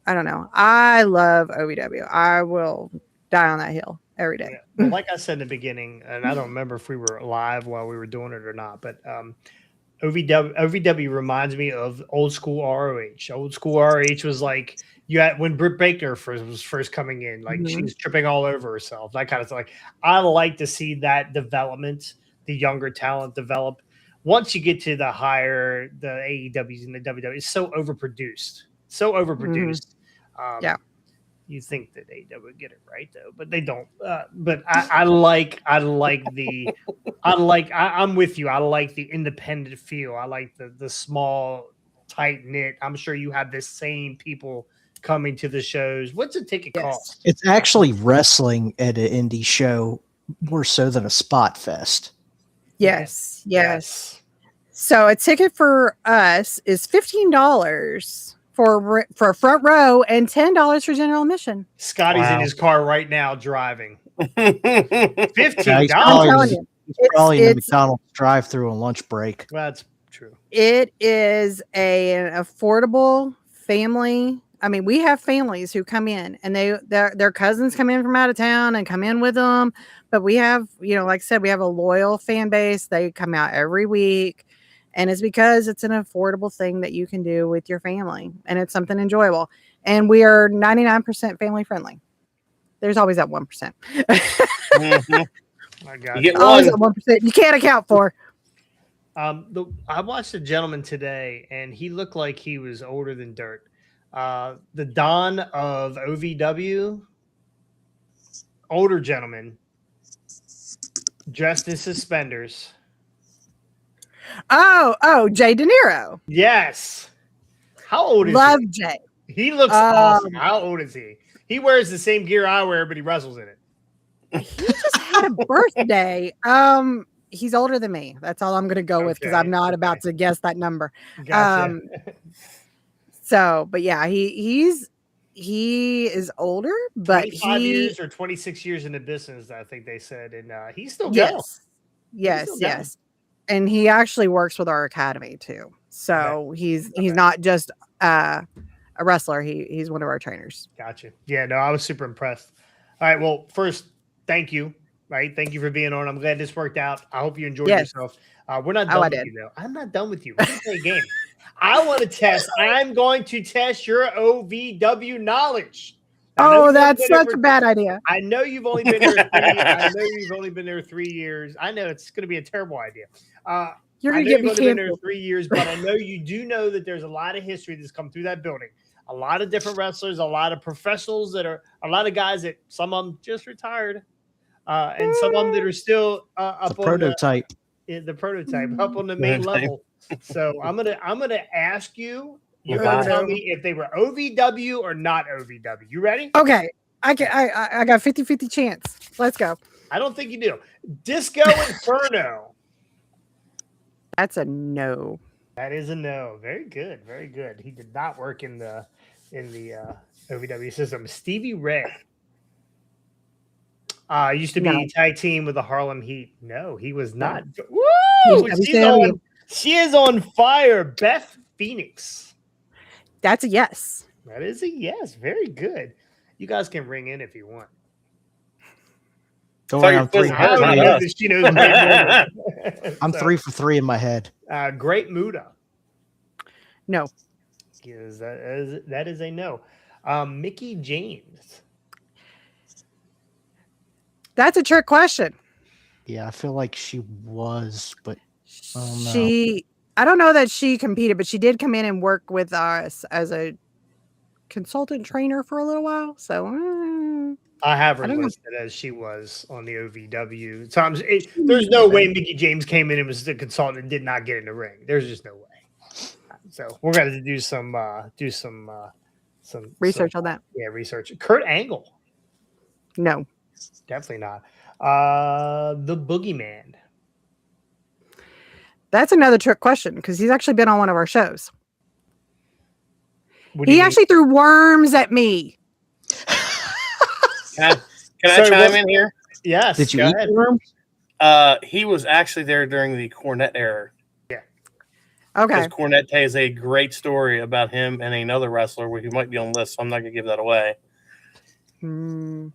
I don't know. I love OVW. I will die on that hill every day. Well, like I said in the beginning, and I don't remember if we were live while we were doing it or not, but OVW reminds me of old school ROH. Old school ROH was like when Britt Baker was first coming in, like she was tripping all over herself, that kind of stuff. Like I like to see that development, the younger talent develop. Once you get to the AEWs and the WWE, it's so overproduced. Yeah. You think that AEW would get it right though, but they don't. But I'm with you. I like the independent feel. I like the small, tight knit. I'm sure you have the same people coming to the shows. What's a ticket cost? It's actually wrestling at an indie show more so than a spot fest. Yes. So a ticket for us is $15 for a front row and $10 for general admission. Scotty's in Wow. his car right now driving. Yeah, $15. he's I'm telling you, he's probably in the it's- McDonald's drive-through on lunch break. Well, that's true. It is an affordable family. I mean, we have families who come in and their cousins come in from out of town and come in with them. But we have, like I said, we have a loyal fan base. They come out every week. And it's because it's an affordable thing that you can do with your family. And it's something enjoyable. And we are 99% family friendly. There's always that 1%. Mhm. I got You get Always one. that 1% you can't account for. I watched a gentleman today, and he looked like he was older than dirt. The Don of OVW, older gentleman, dressed in suspenders. Oh, Jay De Niro. Yes. How old is Love Jay. he? He looks awesome. How old is he? He wears the same gear I wear, but he wrestles in it. He just had a birthday. He's older than me. That's all I'm going to go with because Okay, I'm not about to guess that number. Gotcha. So, but yeah, he is older, but 25 he years or 26 years in the business, I think they said, and he's still going. yes, still yes, and he actually works with our academy too. So he's not just a wrestler. He's one of our trainers. Gotcha. Yeah, no, I was super impressed. All right, well, first, thank you. Right, thank you for being on. I'm glad this worked out. I hope you enjoyed yourself. We're not done I with did. you though. I'm not done with you. We're gonna play a game. I want to test. I'm going to test your OVW knowledge. I know Oh, you've that's only been there such a bad idea. I know you've only been there. I know you've only been there 3 years. I know it's going to be a terrible idea. You're I gonna know get me you've only been there canceled. 3 years, but I know you do know that there's a lot of history that's come through that building. A lot of different wrestlers, a lot of professionals a lot of guys that some of them just retired, and some of them that are still up The on prototype. the prototype, up on the main level. So I'm gonna ask you. You're Wow. gonna tell me if they were OVW or not OVW. You ready? Okay, I got 50-50 chance. Let's go. I don't think you do. Disco Inferno. That's a no. That is a no. Very good. Very good. He did not work in the OVW system. Stevie Ray. Used to be No. tag team with the Harlem Heat. No, he was not. He's Woo! WCW. She is on fire. Beth Phoenix. That's a yes. That is a yes. Very good. You guys can ring in if you want. Don't So worry, you're I'm three. supposed I to- already not know us. that she knows. way more. I'm So, 3 for 3 in my head. Great Muda. No. Yes, that is a no. Mickey James. That's a trick question. Yeah, I feel like she was, but oh, no. I don't know that she competed, but she did come in and work with us as a consultant trainer for a little while. So I have her I don't know. listed as she was on the OVW. There's no way Mickey James came in and was the consultant and did not get in the ring. There's just no way. So we're going to do some research on that. Yeah, research. Kurt Angle, No. definitely not. The Boogeyman. That's another trick question because he's actually been on one of our shows. What do He you mean? actually threw worms at me. Can I Sorry, chime what- in here? Yes. Did you go eat ahead. worms? He was actually there during the Cornette era. Okay. Because Cornette has a great story about him and another wrestler who might be on the list, so I'm not going to give that away. Hmm,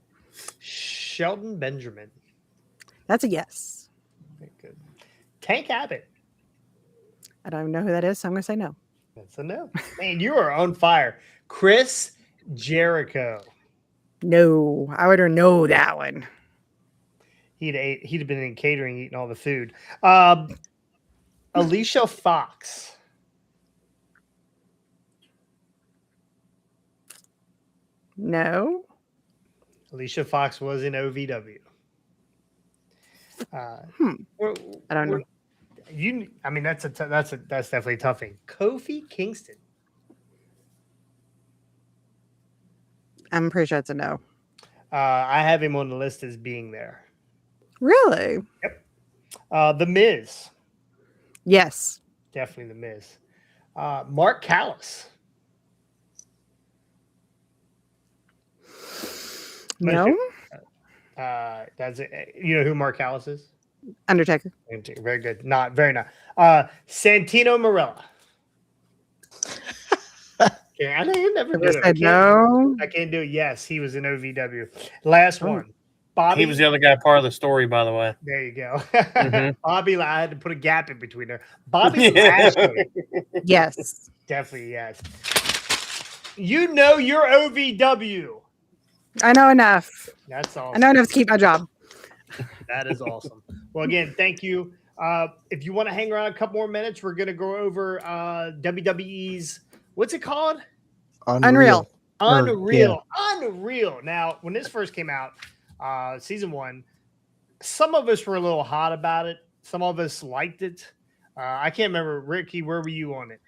Shelton Benjamin. that's a yes. Very good. Tank Abbott. I don't even know who that is, so I'm going to say no. That's a no. Man, you are on fire. Chris Jericho. No, I would know that one. He'd have been in catering, eating all the food. Alicia Fox. No. Alicia Fox was in OVW. I don't know. I mean, that's definitely a tough thing. Kofi Kingston. I'm pretty sure it's a no. I have him on the list as being there. Really? The Miz. Yes. Definitely the Miz. Mark Callis. No, That's it. You know who Mark Callis is? Undertaker. Very good. Not very not. Santino Marella. Okay, I know you're never I good at said it. no. I can't do it. Yes, he was in OVW. Last Oh. one. Bobby. He was the other guy part of the story, by the way. There you go. Mhm. Bobby, I had to put a gap in between there. Bobby Yeah. Lashley. Yes, Definitely, yes. You know your OVW. I know enough. That's awesome. I know enough to keep my job. That is awesome. Well, again, thank you. If you want to hang around a couple more minutes, we're going to go over WWE's, what's it called? Unreal. Unreal. Unreal. Now, when this first came out, season 1, some of us were a little hot about it. Some of us liked it. I can't remember. Ricky, where were you on it?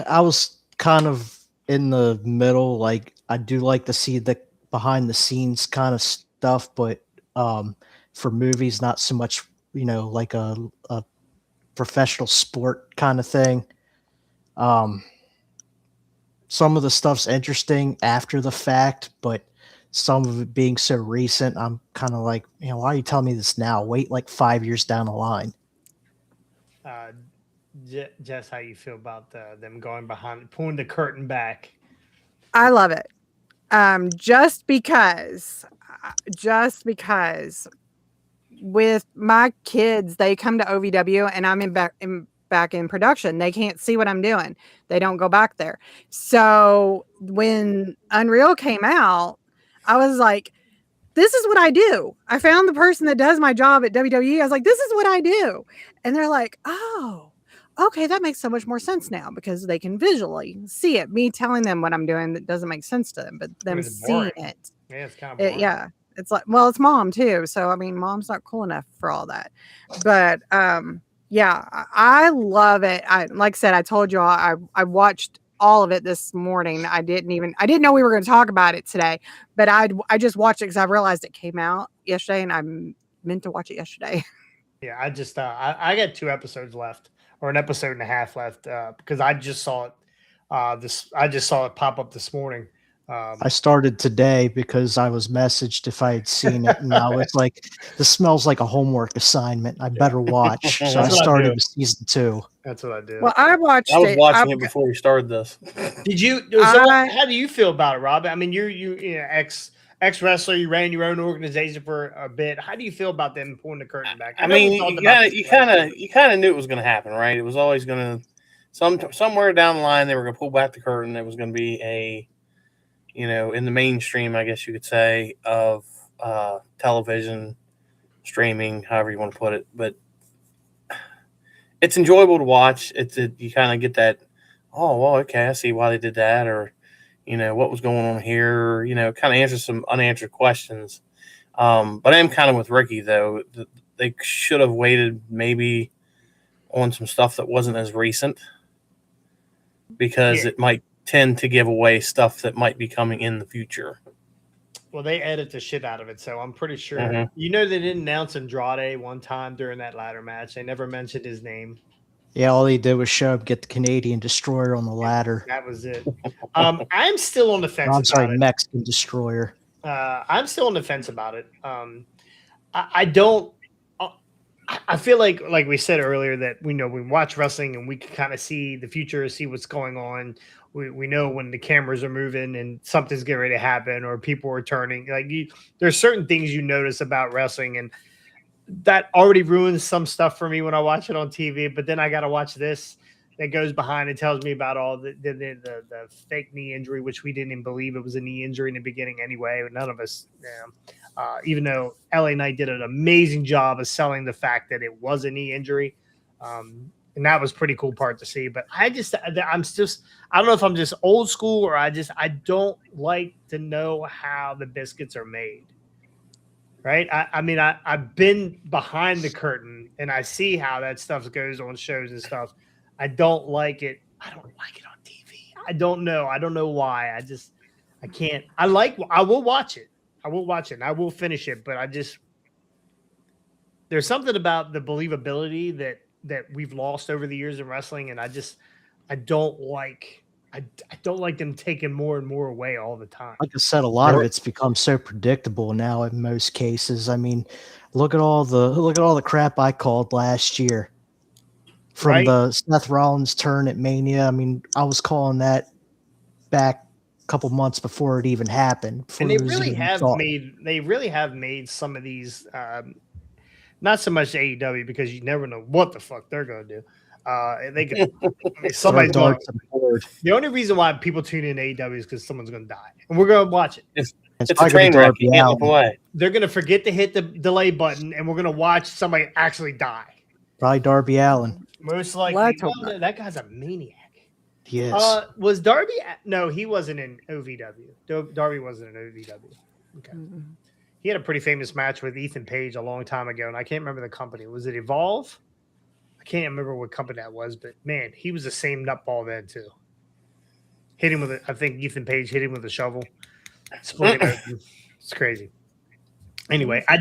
I was kind of in the middle. Like, I do like to see the behind the scenes kind of stuff, but for movies, not so much, like a professional sport kind of thing. Some of the stuff's interesting after the fact, but some of it being so recent, I'm kind of like, why are you telling me this now? Wait like 5 years down the line. Jess, how you feel about them going behind, pulling the curtain back? I love it. Just because with my kids, they come to OVW and I'm back in production. They can't see what I'm doing. They don't go back there. So when Unreal came out, I was like, this is what I do. I found the person that does my job at WWE. I was like, this is what I do. And they're like, oh, okay, that makes so much more sense now because they can visually see it. Me telling them what I'm doing that doesn't make sense to them, but them seeing it. Yeah, it's kind of boring. Yeah. It's like, well, it's mom too. So, I mean, mom's not cool enough for all that. But yeah, I love it. Like I said, I told you all, I watched all of it this morning. I didn't know we were going to talk about it today, but I just watched it because I realized it came out yesterday and I meant to watch it yesterday. Yeah, I just I got 2 episodes left, or an episode and a half left, because I just saw it. I just saw it pop up this morning. I started today because I was messaged if I had seen it. And now it's like, this smells like a homework assignment. I better watch. So I started with season 2. That's what I did. Well, I I was watching it before we started this. Did you? So how do you feel about it, Rob? I mean, you know, ex wrestler. You ran your own organization for a bit. How do you feel about them pulling the curtain back? I mean, you kind of knew it was going to happen, right? It was always going to somewhere down the line they were going to pull back the curtain. It was going to be a, in the mainstream, I guess you could say, of television, streaming, however you want to put it. But it's enjoyable to watch. You kind of get that, oh, well, okay, I see why they did that, or, what was going on here, or, kind of answer some unanswered questions. But I am kind of with Ricky, though. They should have waited maybe on some stuff that wasn't as recent, because it might tend to give away stuff that might be coming in the future. Well, they edit the shit out of it, so I'm pretty sure. Mhm. They didn't announce Andrade one time during that ladder match. They never mentioned his name. Yeah, all he did was show up, get the Canadian Destroyer on the ladder. That was it. I'm still on the fence. I'm sorry, about it. Mexican Destroyer. I'm still on the fence about it. I don't. I feel like we said earlier that we watch wrestling and we can kind of see the future, see what's going on. We know when the cameras are moving and something's getting ready to happen, or people are turning. There's certain things you notice about wrestling, and that already ruins some stuff for me when I watch it on TV. But then I got to watch this that goes behind and tells me about all the fake knee injury, which we didn't even believe it was a knee injury in the beginning anyway. None of us, even though LA Knight did an amazing job of selling the fact that it was a knee injury. And that was a pretty cool part to see. But I don't know if I'm just old school, or I don't like to know how the biscuits are made. Right. I mean, I've been behind the curtain and I see how that stuff goes on shows and stuff. I don't like it. I don't like it on TV. I don't know. I don't know why. I can't. I will watch it. I will watch it and I will finish it. But there's something about the believability that we've lost over the years in wrestling. And I don't like I don't like them taking more and more away all the time. Like I said, a lot of it's become so predictable now in most cases. I mean, look at all the crap I called last year. From Right? the Seth Rollins turn at Mania. I mean, I was calling that back a couple months before it even happened. And they really have made some of these not so much AEW because you never know what the fuck they're gonna do. They could somebody's going. The only reason why people tune in AEW is because someone's gonna die, and we're gonna watch it. It's a train wreck. You can't look away. They're gonna forget to hit the delay button, and we're gonna watch somebody actually die. Probably Darby Allin. Most likely, that guy's a maniac. Yes. Was Darby? No, he wasn't in OVW. Darby wasn't in OVW. Okay. Mm-hmm. He had a pretty famous match with Ethan Page a long time ago, and I can't remember the company. Was it Evolve? I can't remember what company that was, but man, he was the same nutball then too. Hit him with I think Ethan Page hit him with a shovel. Split it open. It's crazy. Anyway, I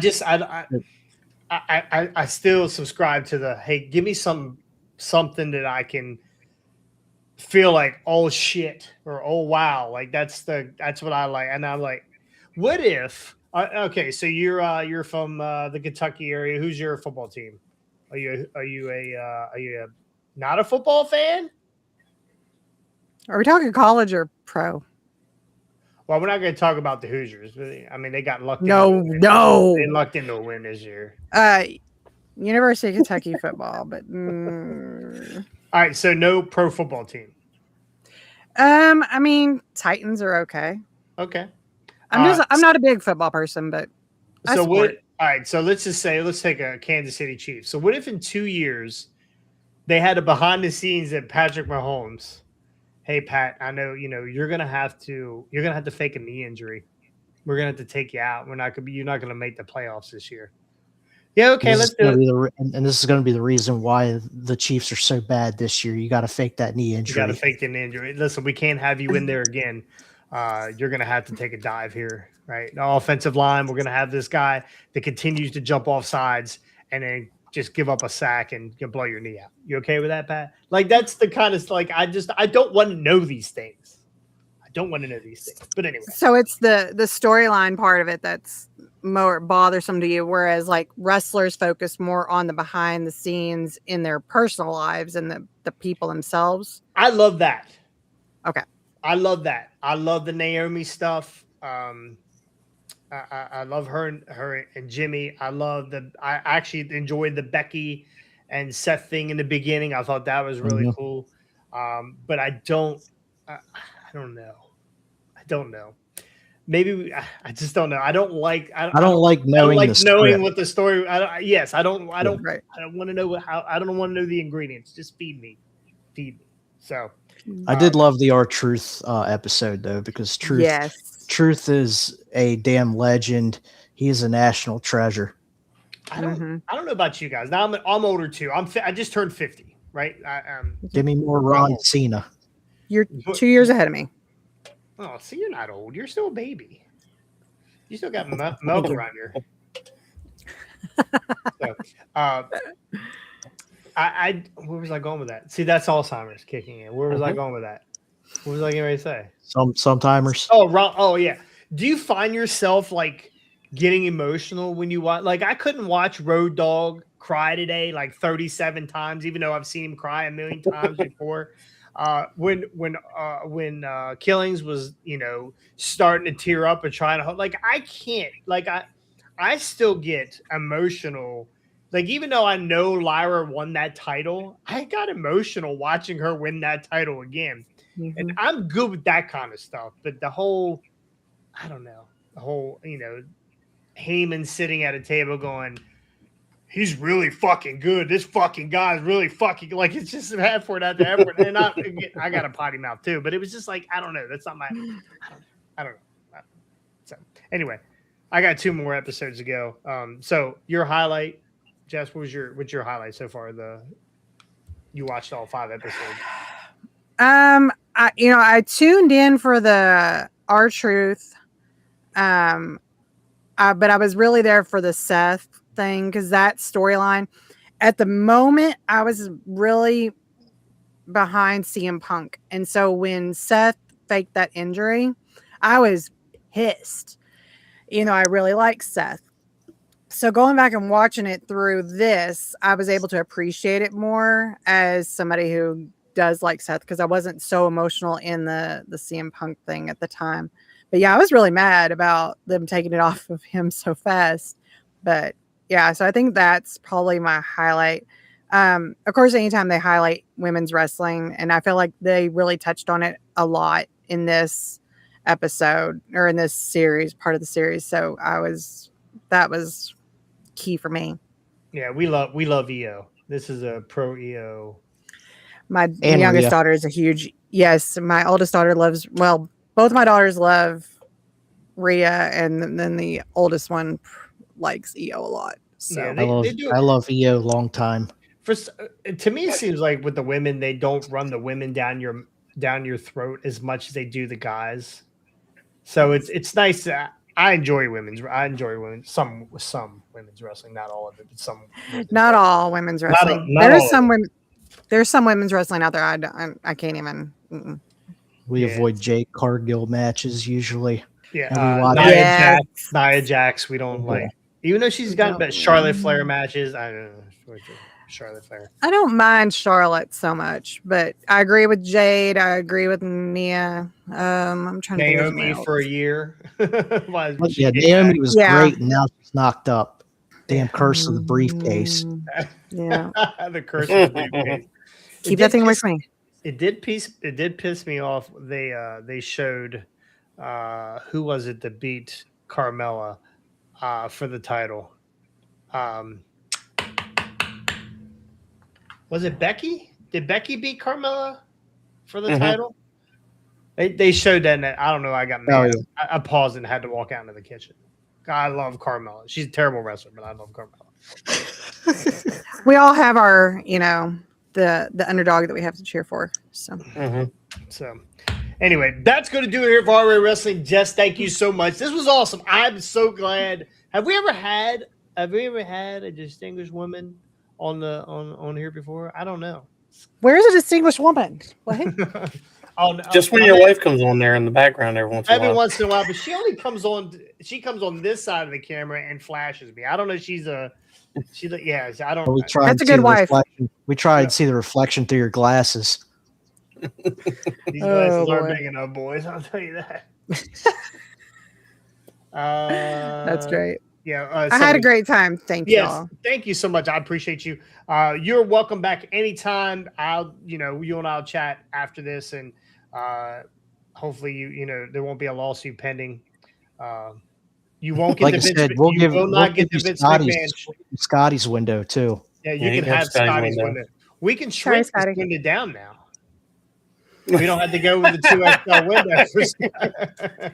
still subscribe to the hey, give me something that I can feel like oh shit or oh wow, like that's what I like, and I'm like, what if? Okay, so you're from the Kentucky area. Who's your football team? Are you not a football fan? Are we talking college or pro? Well, we're not going to talk about the Hoosiers. I mean, they got lucked. No. They lucked into a win this year. University of Kentucky football, but all right. So no pro football team. I mean, Titans are okay. Okay. I'm not a big football person, but so what? All right. So let's take a Kansas City Chiefs. So what if in 2 years they had a behind the scenes at Patrick Mahomes? Hey Pat, I know you're gonna have to fake a knee injury. We're gonna have to take you out. You're not gonna make the playoffs this year. Yeah, okay, let's do it. And this is going to be the reason why the Chiefs are so bad this year. You got to fake that knee injury. You got to fake the knee injury. Listen, we can't have you in there again. You're going to have to take a dive here, right? The offensive line, we're going to have this guy that continues to jump off sides and then just give up a sack and blow your knee out. You okay with that, Pat? Like that's the kind of like I don't want to know these things. But anyway. So it's the storyline part of it that's more bothersome to you, whereas like wrestlers focus more on the behind the scenes in their personal lives and the people themselves. I love that. Okay. I love that. I love the Naomi stuff. I love her and Jimmy. I actually enjoyed the Becky and Seth thing in the beginning. I thought that was really cool. But I don't know. Maybe I just don't know. I don't like knowing what the story. I don't want to know I don't want to know the ingredients. Just feed me. So I did love the R-Truth episode though, because Truth is a damn legend. He is a national treasure. I don't know about you guys. Now I'm older too. I just turned 50, right? Give me more Ron Cena. You're 2 years ahead of me. Oh, see, you're not old. You're still a baby. You still got milk around here. So, where was I going with that? See, that's Alzheimer's kicking in. Where was I going with that? What was I getting ready to say? Sometimers. Oh, yeah. Do you find yourself like getting emotional when you watch? Like, I couldn't watch Road Dogg cry today like 37 times, even though I've seen him cry a million times before. When Killings was, starting to tear up and trying to like, I can't, like, I still get emotional. Like, even though I know Lyra won that title, I got emotional watching her win that title again. Mm-hmm. And I'm good with that kind of stuff. But the whole, I don't know, Heyman sitting at a table going, he's really fucking good. This fucking guy's really fucking like it's just effort after effort. And I got a potty mouth too, but it was just like I don't know. That's not my. I don't know. So anyway, I got 2 more episodes to go. So your highlight, Jess, what's your highlight so far? You watched all 5 episodes. I tuned in for the R-Truth, but I was really there for the Seth thing because that storyline at the moment I was really behind CM Punk. And so when Seth faked that injury, I was pissed. I really like Seth. So going back and watching it through this, I was able to appreciate it more as somebody who does like Seth, because I wasn't so emotional in the CM Punk thing at the time. But yeah, I was really mad about them taking it off of him so fast. But yeah, so I think that's probably my highlight. Of course, anytime they highlight women's wrestling, and I feel like they really touched on it a lot in this episode or in this series, part of the series. So that was key for me. Yeah, we love EO. This is a pro EO. My And youngest Rhea. daughter is a huge, yes. My oldest daughter loves, well, both my daughters love Rhea, and then the oldest one likes EO a lot. So Yeah, I do. love EO long time. To me, it seems like with the women, they don't run the women down your throat as much as they do the guys. So it's nice. I enjoy some women's wrestling, not all of it, but some. not all women's wrestling. not all of it. There's some women's wrestling out there. I can't even. Mm-mm. We avoid Jake Cargill matches usually. Yeah, And we watch Nia Jax. We don't like, even though she's gotten better Charlotte Flair matches. I don't know. Charlotte Flair. I don't mind Charlotte so much, but I agree with Jade. I agree with Nia. I'm trying to think of Naomi for a year. Yeah, Naomi was great, and now she's knocked up. Damn curse of the briefcase. Yeah, the curse of the briefcase. keep that thing away from me. It did piss me off. They showed who was it that beat Carmella for the title? Was it Becky? Did Becky beat Carmella for the title? They showed that, and I don't know. I got mad. Oh, yeah. I paused and had to walk out into the kitchen. I love Carmella. She's a terrible wrestler, but I love Carmella. We all have our, the underdog that we have to cheer for. So, So, anyway, that's going to do it here for RA Wrestling. Jess, thank you so much. This was awesome. I'm so glad. Have we ever had a distinguished woman on here before? I don't know. where's a distinguished woman? What? Just when your wife comes on there in the background every once in a while. Once in a while, but she only comes on. She comes on this side of the camera and flashes me. I don't know. Yeah. I don't. We try That's a good wife. We try and see the reflection through your glasses. These glasses aren't big enough, boys. I'll tell you that. That's great. Yeah, I had a great time. Thank you. Yes, thank you so much. I appreciate you. You're welcome back anytime. You and I'll chat after this, and hopefully there won't be a lawsuit pending. You won't get like the I said, we'll give you Scotty's window too. Yeah, you can have Scotty's window. We can shrink this window down now. We don't have to go with the 2XL window.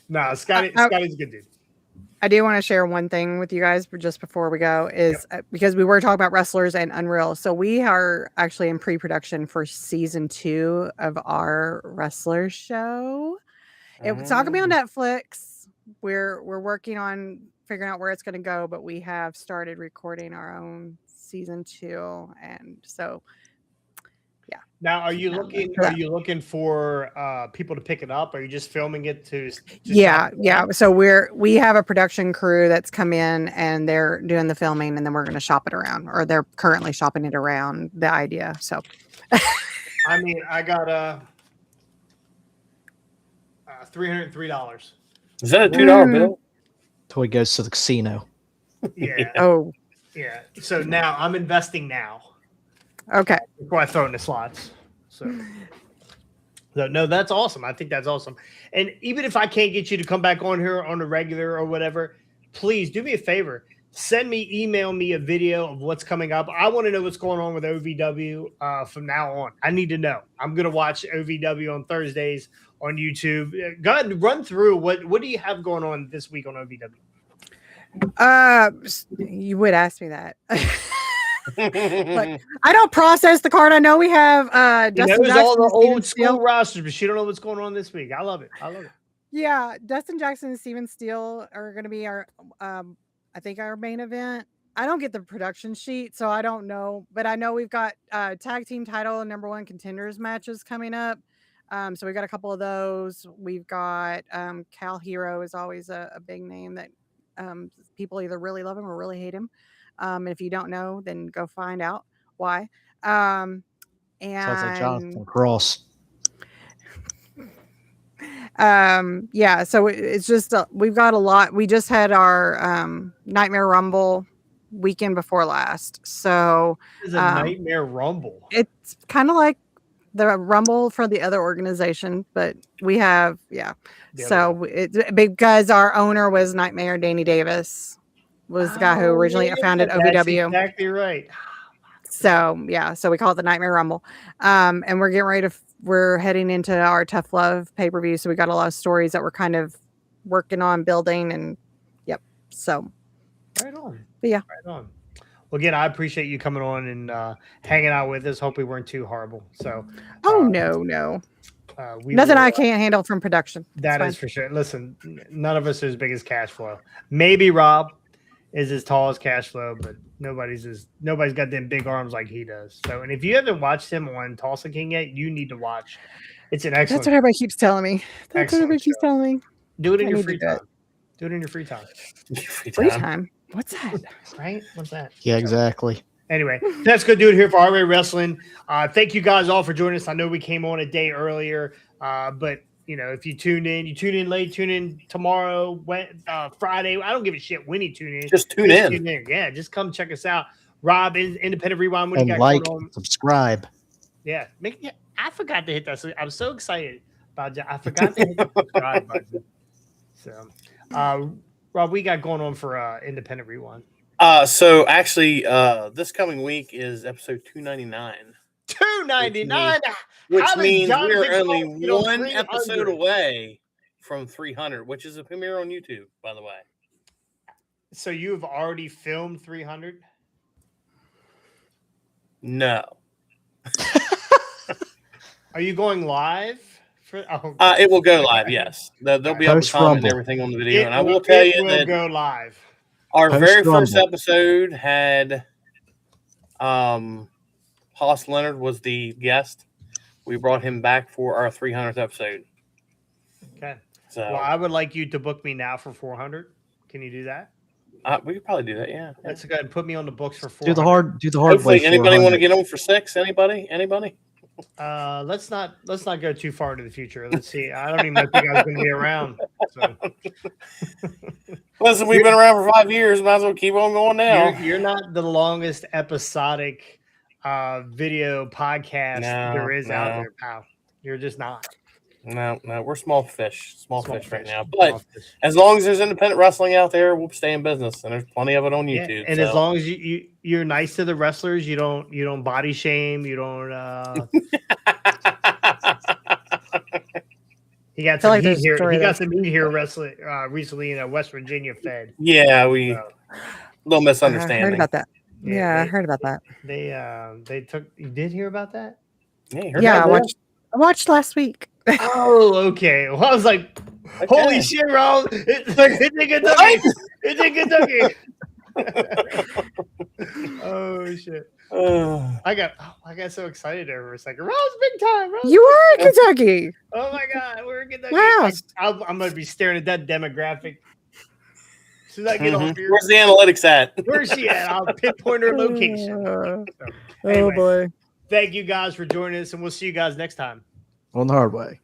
No, Scotty's a good dude. I do want to share one thing with you guys just before we go is because we were talking about wrestlers and Unreal. So we are actually in pre-production for season 2 of our wrestler show. It's not going to be on Netflix. We're working on figuring out where it's going to go, but we have started recording our own season 2. And so, yeah. Now, are you looking for people to pick it up? Or are you just filming it to yeah. So we have a production crew that's come in and they're doing the filming, and then we're going to shop it around, or they're currently shopping it around, the idea. So I mean, I got $303. Is that a $2 bill? Till he goes to the casino. Yeah. Oh. Yeah. So now I'm investing now. Okay. Before I throw in the slots. So no, that's awesome. I think that's awesome. And even if I can't get you to come back on here on a regular or whatever, please do me a favor. Email me a video of what's coming up. I want to know what's going on with OVW from now on. I need to know. I'm going to watch OVW on Thursdays on YouTube. Go ahead and run through what do you have going on this week on OVW? You would ask me that. But I don't process the card. I know we have Dustin Jackson, all the old Steele. school rosters, but she don't know what's going on this week. I love it. Yeah, Dustin Jackson and Steven Steele are going to be our I think our main event. I don't get the production sheet, so I don't know. But I know we've got tag team title and #1 contenders matches coming up. So we've got a couple of those. We've got Cal Hero is always a big name that people either really love him or really hate him. And if you don't know, then go find out why. Sounds like Jonathan Cross. Yeah, so it's just we've got a lot. We just had our Nightmare Rumble weekend before last, so It's a Nightmare Rumble. it's kind of like the Rumble for the other organization, but we have because our owner was Nightmare. Danny Davis was the guy who originally founded OVW. Exactly right. So yeah, so we call it the Nightmare Rumble, and we're getting ready to. We're heading into our Tough Love pay-per-view, so we got a lot of stories that we're kind of working on building, and so right on. But yeah, right on. Well, again, I appreciate you coming on and hanging out with us. Hope we weren't too horrible. So, no, nothing I can't handle from production. That is for sure. Listen, none of us are as big as cash flow. Maybe Rob is as tall as cash flow, but nobody's got them big arms like he does. So, and if you haven't watched him on Tulsa King yet, you need to watch. It's an excellent. That's what everybody keeps telling me. That's what everybody keeps telling me. Do it in your free time. Do it in your free time. Free time? What's that? Right? What's that? Yeah, exactly. Anyway, that's good doing here for RA Wrestling. Thank you guys all for joining us. I know we came on a day earlier, but you know, if you tune in late, tune in tomorrow, Friday. I don't give a shit when you tune in. Just tune in. Yeah, just come check us out. Rob, Independent Rewind. What And you got like, going on? subscribe. Yeah, I forgot to hit that. I'm so excited about that. I forgot to hit the subscribe button. So, Rob, we got going on for Independent Rewind. So actually, this coming week is episode 299. 299. Which means we're only one episode away from 300, which is a premiere on YouTube, by the way. So you've already filmed 300? No. Are you going live? It will go live, yes. There'll be all the time and everything on the video. And I will tell you that go live. Our very first episode had Haas Leonard was the guest. We brought him back for our 300th episode. Okay. So, well, I would like you to book me now for 400. Can you do that? We could probably do that, yeah. Let's go ahead and put me on the books for 400. Do the hard Hopefully, way. anybody want to get on for 6? Anybody? Let's not go too far into the future. Let's see. I don't even know if you guys are going to be around. So. Listen, we've been around for 5 years. Might as well keep on going now. You're not the longest episodic video podcast there is out there, pal. You're just not. No, we're small fish right now. But as long as there's independent wrestling out there, we'll stay in business, and there's plenty of it on YouTube. And as long as you're nice to the wrestlers, you don't body shame, you don't. He got some heat here. He got some heat here wrestling recently in a West Virginia Fed. Yeah, little misunderstanding. I heard about that. Yeah, I heard about that. They took. You did hear about that? Yeah, I watched last week. Oh, okay. Well, I was like, holy shit, Rob. It's in Kentucky. Oh shit. I got so excited there for a second. Rob's big time. You are in Kentucky. Oh my god, we're in Kentucky. Wow. I'm gonna be staring at that demographic. As soon as I get on here. Where's the analytics at? Where's she at? I'll pinpoint her location. Anyway, oh boy. Thank you guys for joining us, and we'll see you guys next time. On the hard way.